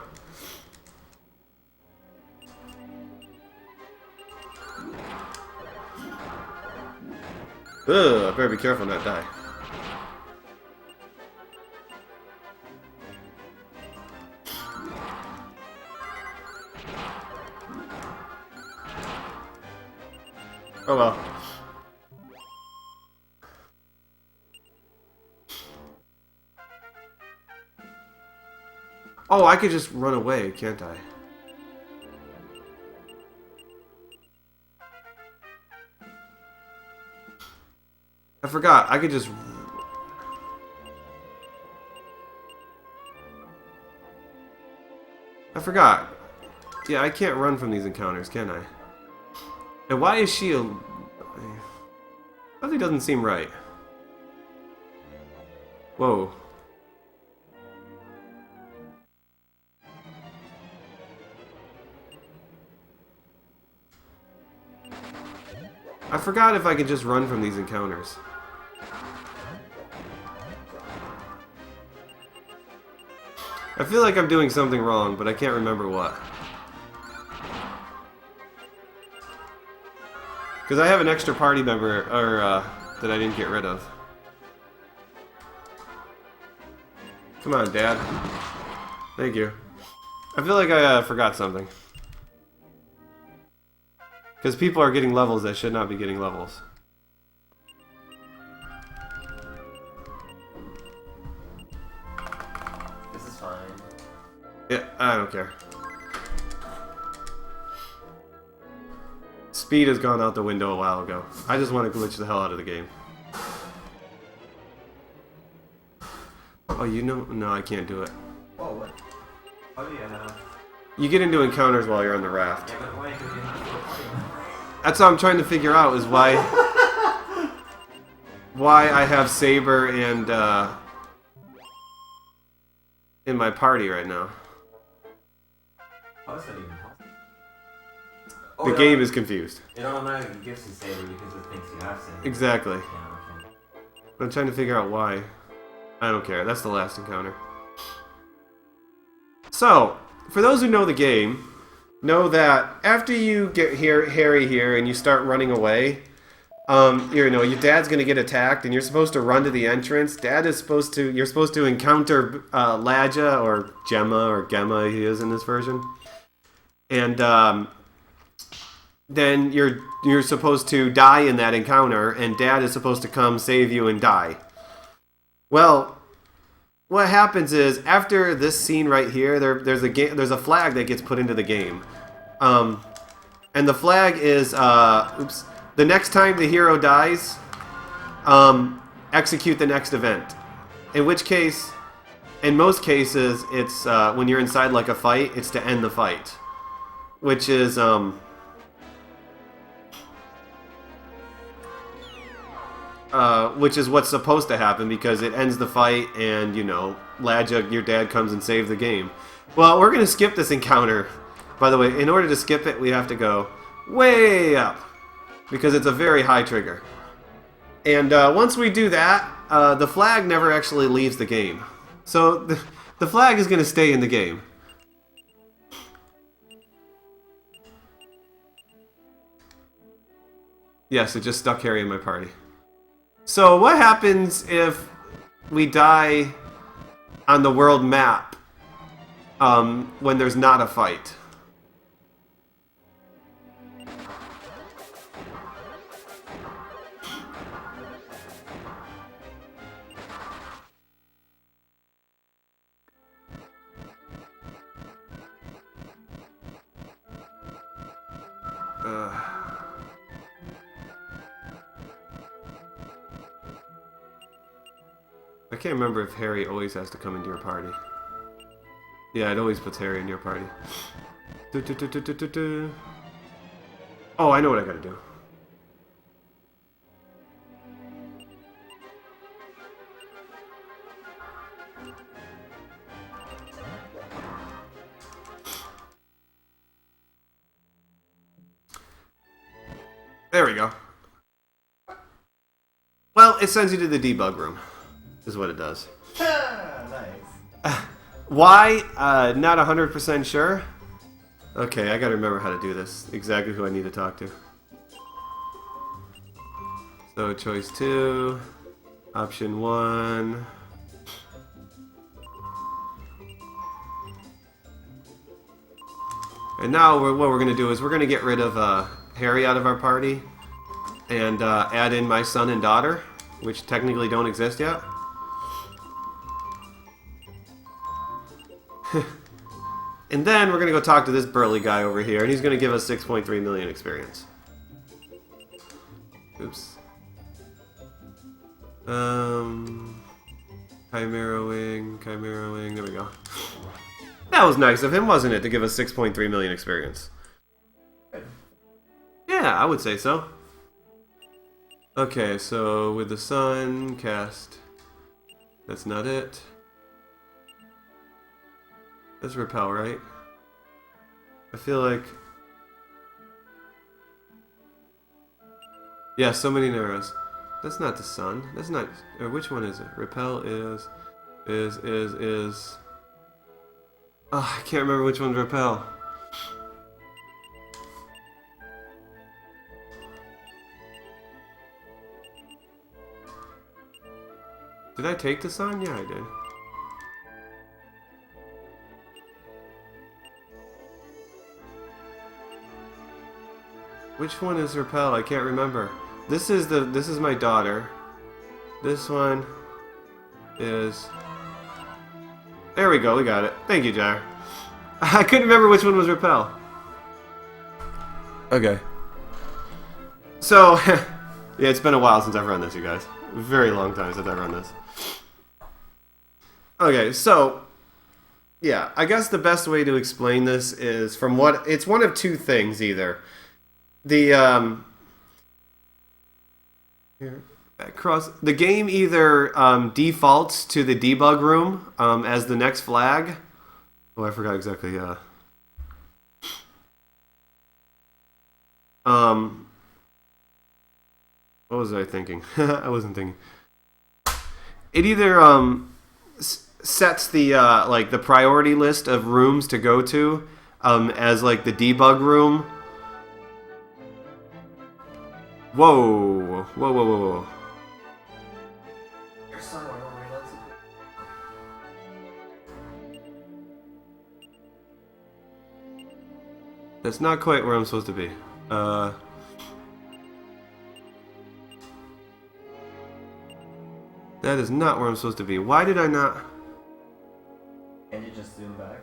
Ugh, I better be careful not die. Oh well. Oh, I could just run away, can't I? I forgot, I could just... I forgot. Yeah, I can't run from these encounters, can I? And why is she a... Something doesn't seem right. Whoa. I forgot if I could just run from these encounters. I feel like I'm doing something wrong, but I can't remember what. Because I have an extra party member, or, that I didn't get rid of. Come on, Dad. Thank you. I feel like I forgot something. Because people are getting levels that should not be getting levels.
This is fine.
Yeah, I don't care. Speed has gone out the window a while ago. I just want to glitch the hell out of the game. Oh, you know... No, I can't do it.
Whoa, what?
Oh yeah.
You get into encounters while you're on the raft.
Yeah, but why could you not do a party member?
That's what I'm trying to figure out, is why... why I have Saber and, in my party right now.
How is that even possible? Oh,
The game is confused.
It automatically gives you saver because it thinks you have saver.
Exactly.
Yeah, okay.
I'm trying to figure out why. I don't care. That's the last encounter. So, for those who know the game, know that after you get Harry here and you start running away, your dad's gonna get attacked and you're supposed to run to the entrance. You're supposed to encounter Ladja or Gemma or Gemma he is in this version. And then you're supposed to die in that encounter and Dad is supposed to come save you and die. Well, what happens is after this scene right here, there's a flag that gets put into the game, and the flag is the next time the hero dies, execute the next event. In which case, in most cases, it's when you're inside like a fight, it's to end the fight, which is what's supposed to happen because it ends the fight and, Ladja, your dad, comes and saves the game. Well, we're going to skip this encounter. By the way, in order to skip it, we have to go way up because it's a very high trigger. And once we do that, the flag never actually leaves the game. So the flag is going to stay in the game. Yes, it just stuck Harry in my party. So what happens if we die on the world map when there's not a fight? I can't remember if Harry always has to come into your party. Yeah, it always puts Harry in your party. Oh, I know what I gotta do. There we go. Well, it sends you to the debug room. Is what it does.
Nice.
Why? Not 100% sure. Okay, I gotta remember how to do this. Exactly who I need to talk to. So choice 2, option 1. And now what we're gonna do is we're gonna get rid of Harry out of our party and add in my son and daughter, which technically don't exist yet. And then we're going to go talk to this burly guy over here, and he's going to give us 6.3 million experience. Oops. Chimera Wing, there we go. That was nice of him, wasn't it, to give us 6.3 million experience? Yeah, I would say so. Okay, so with the sun, cast. That's not it. That's repel, right? I feel like... Yeah, so many arrows. That's not the sun. That's not... Or which one is it? Repel is... Oh, I can't remember which one's repel. Did I take the sun? Yeah, I did. Which one is repel? I can't remember. This is my daughter. This one is... There we go, we got it. Thank you, Jar. I couldn't remember which one was repel. Okay. So, yeah, it's been a while since I've run this, you guys. A very long time since I've run this. Okay, so... Yeah, I guess the best way to explain this is from what... It's one of two things, either. The game either defaults to the debug room as the next flag. Oh, I forgot exactly. What was I thinking? I wasn't thinking. It either sets the like the priority list of rooms to go to as like the debug room. Whoa, whoa, whoa, whoa, whoa.
You're somewhere where we're not supposed.
That's not quite where I'm supposed to be. That is not where I'm supposed to be. Why did I not?
Can you just zoom back?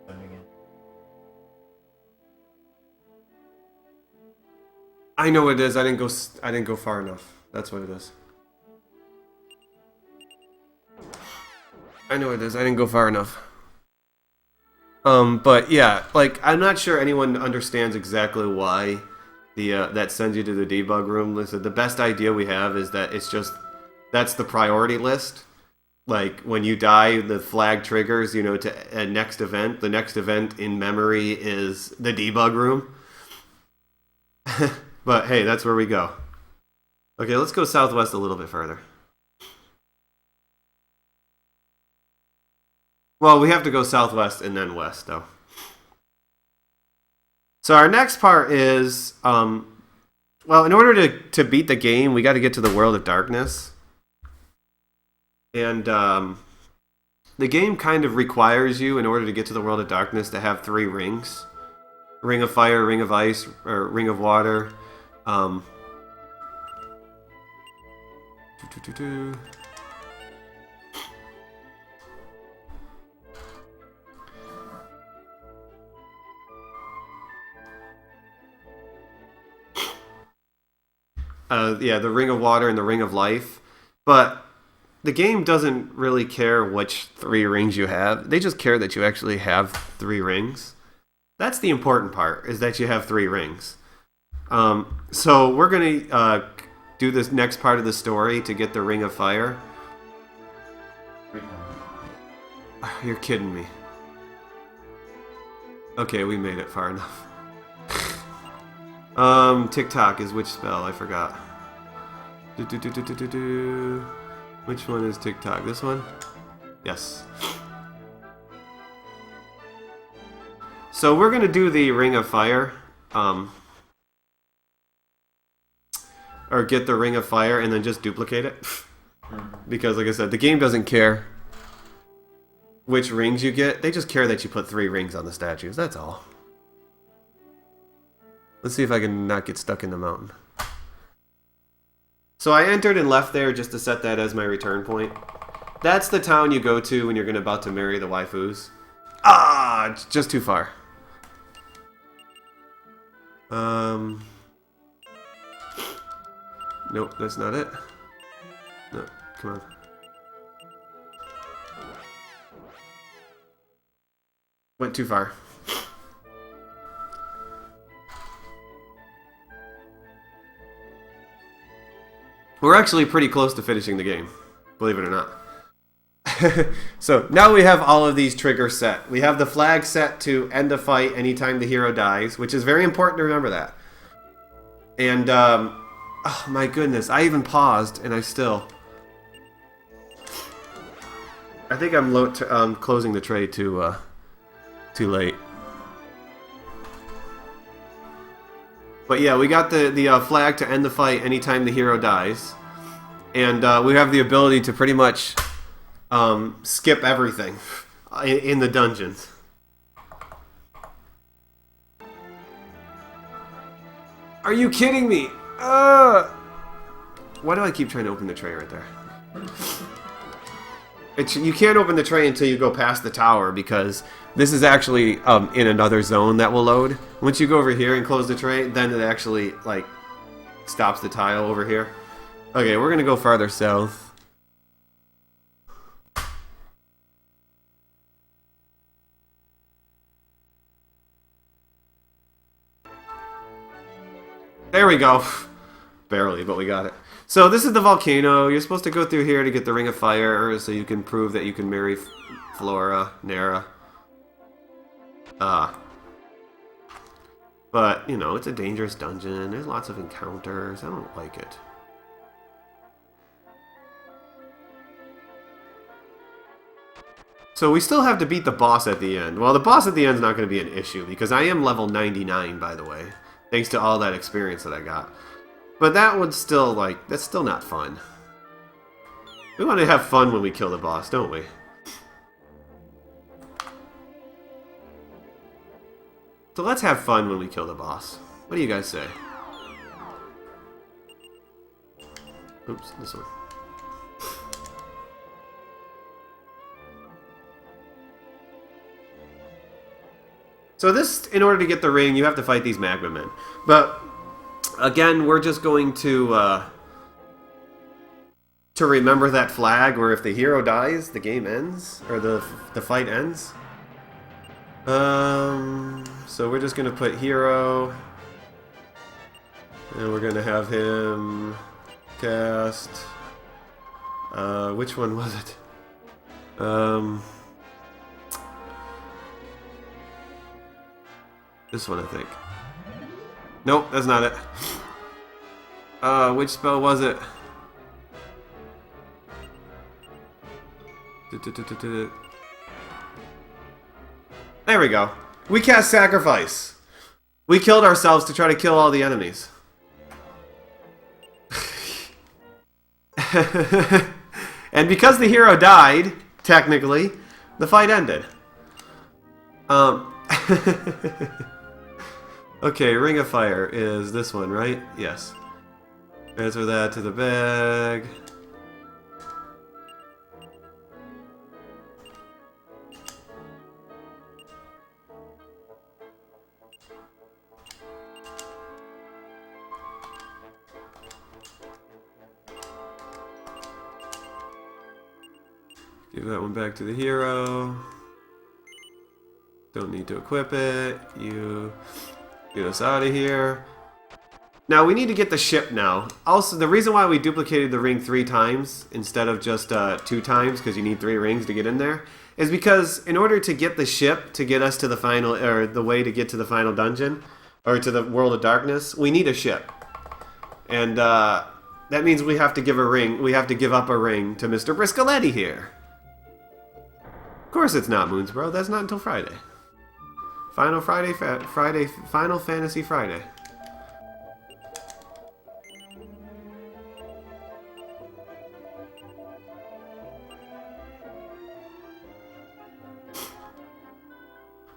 Zoom again.
I know what it is. I didn't go far enough. That's what it is. I know what it is. I didn't go far enough. But yeah, like I'm not sure anyone understands exactly why the that sends you to the debug room. Listen, the best idea we have is that it's just that's the priority list. Like when you die, the flag triggers, you know, to a next event. The next event in memory is the debug room. But hey, that's where we go. Okay, let's go southwest a little bit further. Well, we have to go southwest and then west, though. So our next part is, well, in order to beat the game, we got to get to the World of Darkness. And the game kind of requires you, in order to get to the World of Darkness, to have 3 rings. Ring of Fire, Ring of Ice, or Ring of Water. Yeah, the Ring of Water and the Ring of Life. But the game doesn't really care which 3 rings you have. They just care that you actually have 3 rings. That's the important part, is that you have 3 rings. So we're going to do this next part of the story to get the Ring of Fire. You're kidding me. Okay, we made it far enough. TikTok is which spell? I forgot. Which one is TikTok? This one? Yes. So we're gonna do the Ring of Fire. Or get the Ring of Fire and then just duplicate it. Because like I said, the game doesn't care which rings you get. They just care that you put 3 rings on the statues. That's all. Let's see if I can not get stuck in the mountain. So I entered and left there just to set that as my return point. That's the town you go to when you're about to marry the waifus. Ah, it's just too far. Nope, that's not it. No, come on. Went too far. We're actually pretty close to finishing the game, believe it or not. So now we have all of these triggers set. We have the flag set to end a fight anytime the hero dies, which is very important to remember that. And, oh my goodness, I even paused and I still... I think I'm closing the tray too late. But yeah, we got the flag to end the fight anytime the hero dies. And we have the ability to pretty much skip everything in the dungeons. Are you kidding me? Why do I keep trying to open the tray right there? You can't open the tray until you go past the tower, because this is actually in another zone that will load. Once you go over here and close the tray, then it actually like stops the tile over here. Okay, we're gonna go farther south. There we go. Barely, but we got it. So this is the volcano. You're supposed to go through here to get the Ring of Fire, so you can prove that you can marry Flora, Nera. But, you know, it's a dangerous dungeon. There's lots of encounters. I don't like it. So we still have to beat the boss at the end. Well, the boss at the end is not going to be an issue because I am level 99, by the way. Thanks to all that experience that I got. But that would still, like, that's still not fun. We want to have fun when we kill the boss, don't we? So let's have fun when we kill the boss. What do you guys say? Oops, this one. So this, in order to get the ring, you have to fight these magma men. But, again, we're just going to remember that flag where if the hero dies, the game ends, or the fight ends. So we're just going to put hero, and we're going to have him cast, which one was it? This one, I think. Nope, that's not it. Which spell was it? There we go. We cast Sacrifice. We killed ourselves to try to kill all the enemies. And because the hero died, technically, the fight ended. Okay, Ring of Fire is this one, right? Yes. Transfer that to the bag. Give that one back to the hero. Don't need to equip it. You get us out of here. Now we need to get the ship now. Also, the reason why we duplicated the ring 3 times instead of just 2 times, because you need 3 rings to get in there, is because in order to get the ship to get us to the final, or the way to get to the final dungeon, or to the World of Darkness, we need a ship. And that means we have to give a ring. We have to give up a ring to Mr. Briscoletti here. Of course it's not MoonBros. That's not until Friday. Final Fantasy Friday.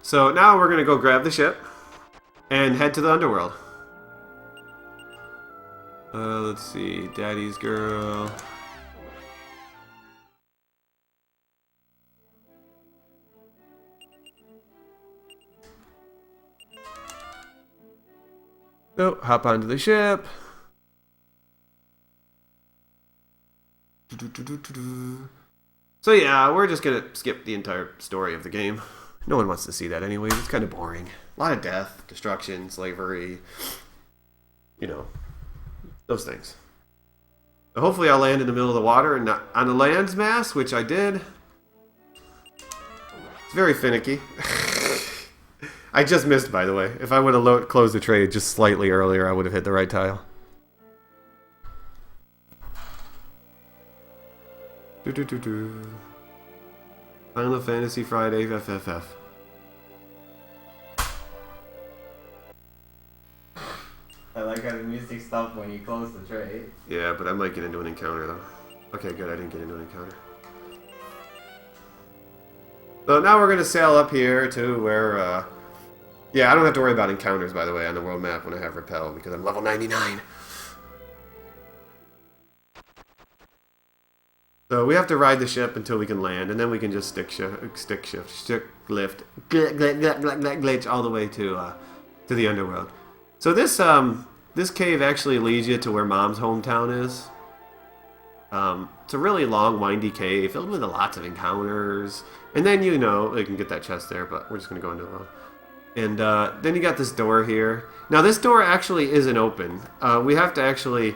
So now we're gonna go grab the ship and head to the underworld. Let's see, Daddy's girl. Oh, hop onto the ship. So yeah, we're just gonna skip the entire story of the game. No one wants to see that anyways. It's kind of boring. A lot of death, destruction, slavery. You know, those things. But hopefully I'll land in the middle of the water and not on a landmass, which I did. It's very finicky. I just missed, by the way. If I would have closed the trade just slightly earlier, I would have hit the right tile. Final Fantasy Friday FFF.
I like how the music stopped when you close the trade.
Yeah, but I might get into an encounter, though. Okay, good. I didn't get into an encounter. So now we're going to sail up here to where... Yeah, I don't have to worry about encounters, by the way, on the world map when I have Repel, because I'm level 99. So we have to ride the ship until we can land, and then we can just stick lift, glitch all the way to the underworld. So this cave actually leads you to where Mom's hometown is. It's a really long, windy cave filled with lots of encounters, and then you can get that chest there, but we're just gonna go into it. And then you got this door here. Now this door actually isn't open. We have to actually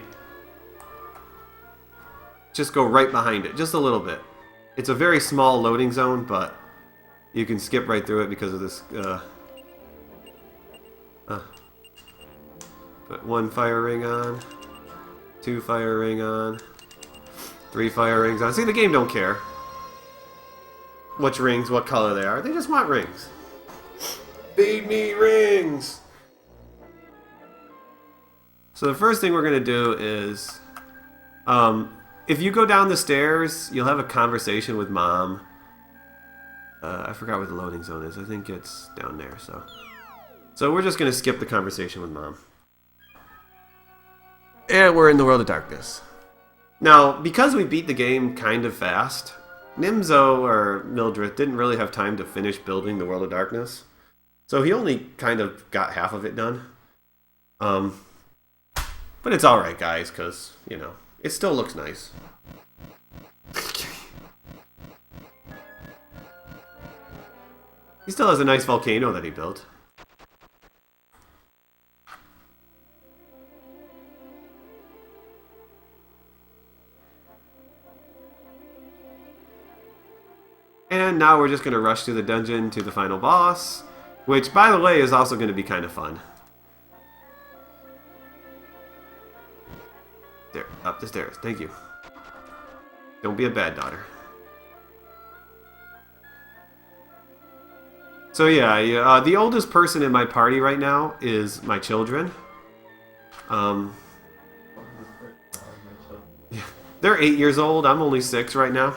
just go right behind it, just a little bit. It's a very small loading zone, but you can skip right through it because of this. Put 1 fire ring on. 2 fire ring on. 3 fire rings on. See, the game don't care which rings, what color they are. They just want rings. Feed me rings! So the first thing we're going to do is... if you go down the stairs, you'll have a conversation with Mom. I forgot where the loading zone is. I think it's down there, so... So we're just going to skip the conversation with Mom. And we're in the World of Darkness. Now, because we beat the game kind of fast, Nimzo, or Mildred, didn't really have time to finish building the World of Darkness. So he only kind of got half of it done. But it's alright, guys, because, you know, it still looks nice. He still has a nice volcano that he built. And now we're just going to rush through the dungeon to the final boss, which, by the way, is also going to be kind of fun. There, up the stairs. Thank you. Don't be a bad daughter. So yeah, the oldest person in my party right now is my children. Yeah, they're 8 years old. I'm only 6 right now.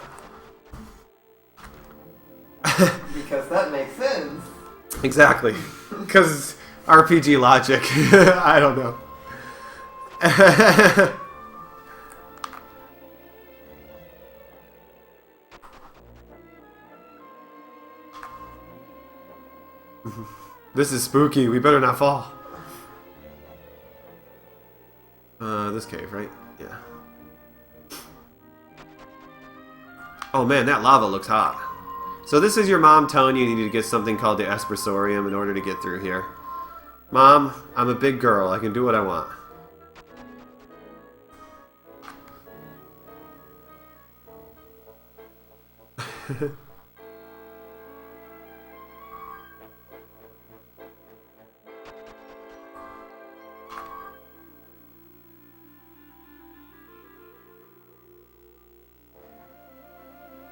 Because that makes sense.
Exactly. Because RPG logic. I don't know. This is spooky. We better not fall. This cave, right? Yeah. Oh man, that lava looks hot. So this is your mom telling you need to get something called the Aspersorium in order to get through here. Mom, I'm a big girl. I can do what I want.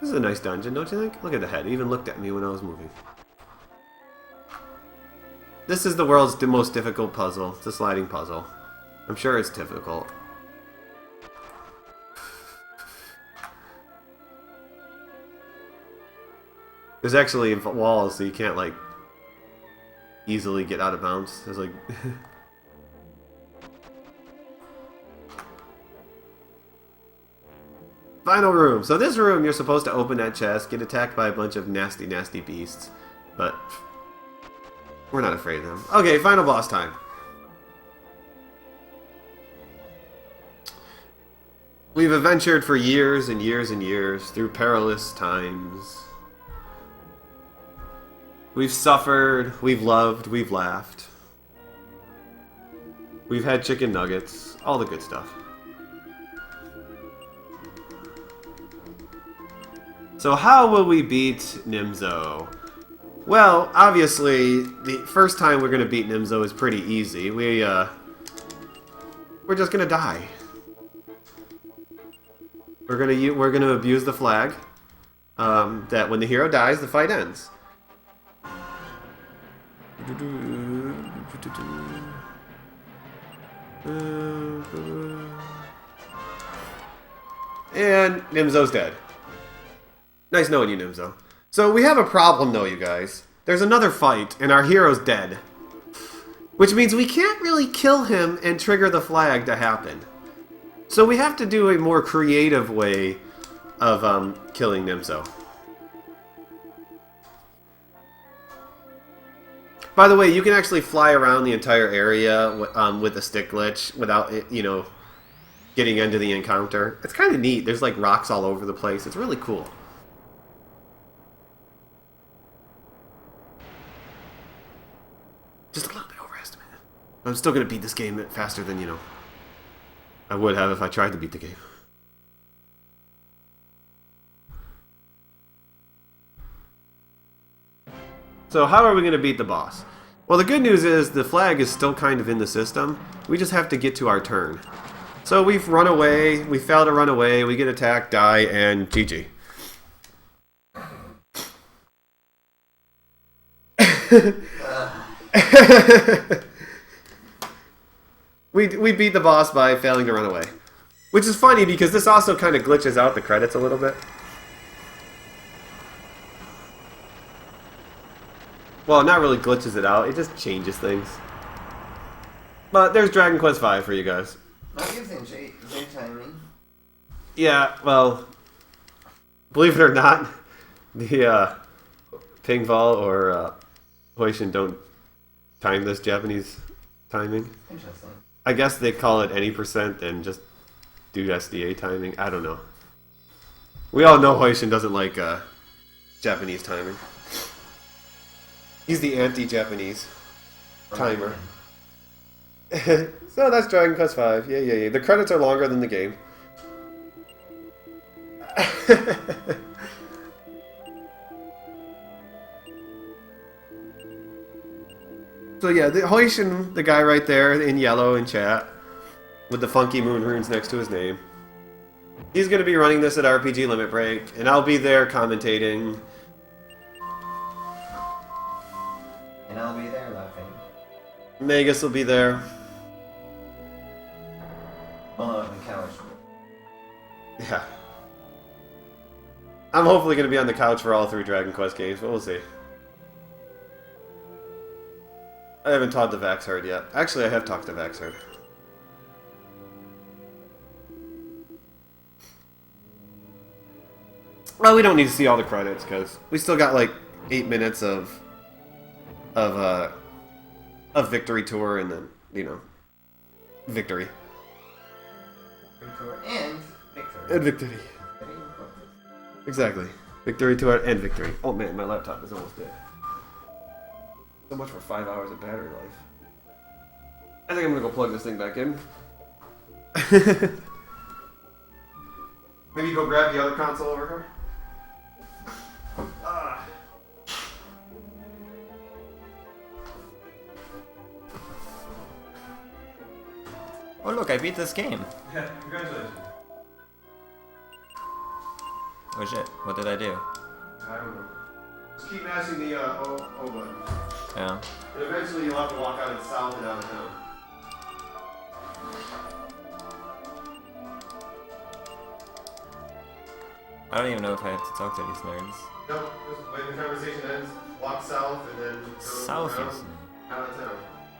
This is a nice dungeon, don't you think? Look at the head. It even looked at me when I was moving. This is the world's most difficult puzzle. It's a sliding puzzle. I'm sure it's difficult. There's actually walls, so you can't, like, easily get out of bounds. There's, like... Final room. So this room, you're supposed to open that chest, get attacked by a bunch of nasty, nasty beasts. But we're not afraid of them. Okay, final boss time. We've adventured for years and years and years through perilous times. We've suffered, we've loved, we've laughed. We've had chicken nuggets, all the good stuff. So how will we beat Nimzo? Well, obviously, the first time we're going to beat Nimzo is pretty easy. We're just going to die. We're going to abuse the flag. That when the hero dies, the fight ends. And Nimzo's dead. Nice knowing you, Nimzo. So we have a problem though, you guys. There's another fight, and our hero's dead. Which means we can't really kill him and trigger the flag to happen. So we have to do a more creative way of killing Nimzo. By the way, you can actually fly around the entire area with a stick glitch without, you know, getting into the encounter. It's kind of neat. There's like rocks all over the place. It's really cool. Just a little bit overestimated. I'm still going to beat this game faster than, you know, I would have if I tried to beat the game. So how are we going to beat the boss? Well, the good news is the flag is still kind of in the system. We just have to get to our turn. So we've run away, we fail to run away, we get attacked, die, and GG. we beat the boss by failing to run away. Which is funny because this also kind of glitches out the credits a little bit. Well, not really glitches it out, it just changes things. But there's Dragon Quest V for you guys.
Not using J timing.
Yeah, well, believe it or not, the Pingval or Hoishin don't time this Japanese timing.
Interesting.
I guess they call it any percent and just do SDA timing. I don't know. We all know Hoishin doesn't like Japanese timing. He's the anti-Japanese timer. So that's Dragon Quest V. Yeah. The credits are longer than the game. So yeah, the Hoishin, the guy right there in yellow in chat, with the funky moon runes next to his name. He's going to be running this at RPG Limit Break, and I'll be there commentating.
And I'll be there laughing.
Magus will be there.
Well, no, on the couch.
Yeah. I'm hopefully going to be on the couch for all 3 Dragon Quest games, but we'll see. I haven't talked to Vaxhard yet. Actually, I have talked to Vaxhard. Well, we don't need to see all the credits, because we still got like 8 minutes of Victory Tour and then, you know, Victory.
Tour and Victory.
And Victory. Exactly. Victory Tour and Victory. Oh man, my laptop is almost dead. So much for 5 hours of battery life. I think I'm gonna go plug this thing back in. Maybe go grab the other console over here.
Oh look, I beat this game.
Yeah, congratulations.
Oh shit, what did I do?
I don't know. Just keep mashing the O button.
Yeah.
And eventually you'll have to walk out of south and out of town.
I don't even know if I have to talk to these nerds.
No, just when the conversation ends, walk south and then go
South
around,
is...
out of town.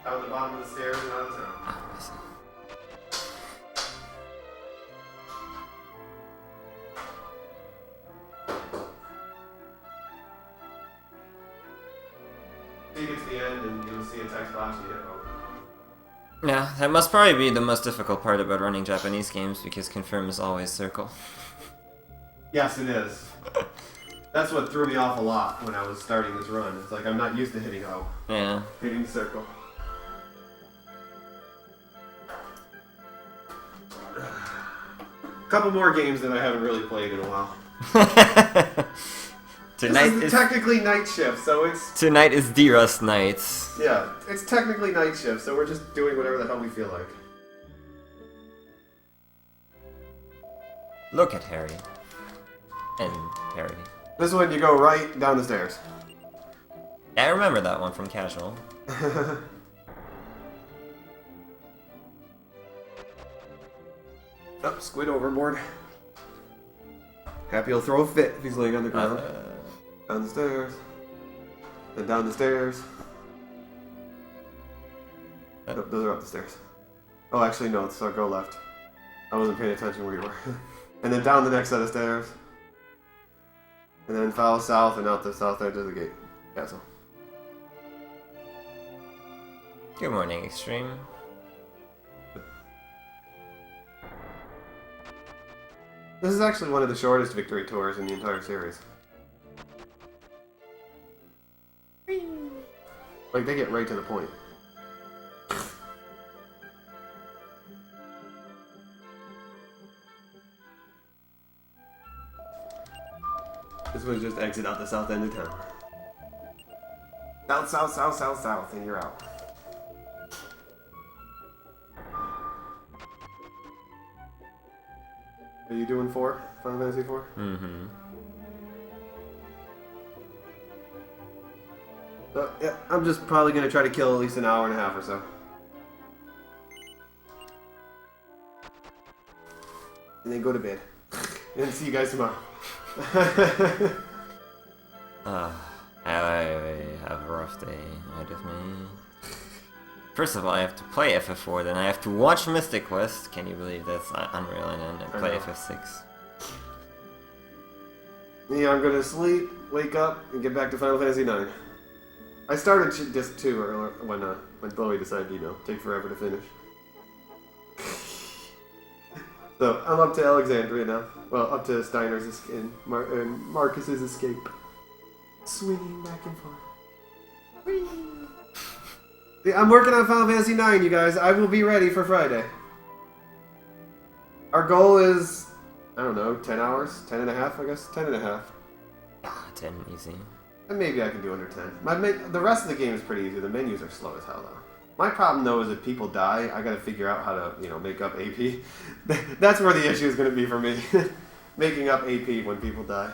Out the bottom of the stairs and out of town.
Ah, I see.
So you get to the end and you'll see a text box and you hit O.
Yeah, that must probably be the most difficult part about running Japanese games, because confirm is always circle.
Yes, it is. That's what threw me off a lot when I was starting this run. It's like I'm not used to hitting O.
Yeah.
Hitting circle. Couple more games that I haven't really played in a while.
Tonight
This is technically night shift, so it's...
Tonight is D-Rust nights.
Yeah, it's technically night shift, so we're just doing whatever the hell we feel like.
Look at Harry. And Harry.
This one, you go right down the stairs.
Yeah, I remember that one from Casual.
Oh, squid overboard. Happy he'll throw a fit if he's laying on the ground. Down the stairs. Then down the stairs. Nope, those are up the stairs. Oh, actually, no, so go left. I wasn't paying attention where you were. And then down the next set of stairs. And then follow south and out the south edge of the gate. Castle.
Good morning, Extreme.
This is actually one of the shortest victory tours in the entire series. Like, they get right to the point. This was just exit out the south end of town. South, south, south, south, south, and you're out. Are you doing 4? Final Fantasy 4?
Mm-hmm.
So, yeah, I'm just probably going to try to kill at least an hour and a half or so. And then go to bed. And see you guys tomorrow.
I have a rough day ahead of me. First of all, I have to play FF4, then I have to watch Mystic Quest. Can you believe that's unreal? And then play FF6.
Yeah, I'm gonna sleep, wake up, and get back to Final Fantasy 9. I started Disc 2 earlier when Chloe decided, take forever to finish. So, I'm up to Alexandria now. Well, up to Steiner's and Marcus's escape. Swinging back and forth. Whee! Yeah, I'm working on Final Fantasy 9, you guys. I will be ready for Friday. Our goal is, I don't know, 10 hours? 10 and a half, I guess? 10 and a half.
10, easy.
And maybe I can do under 10. The rest of the game is pretty easy. The menus are slow as hell, though. My problem, though, is if people die, I gotta figure out how to, make up AP. That's where the issue is gonna be for me. Making up AP when people die.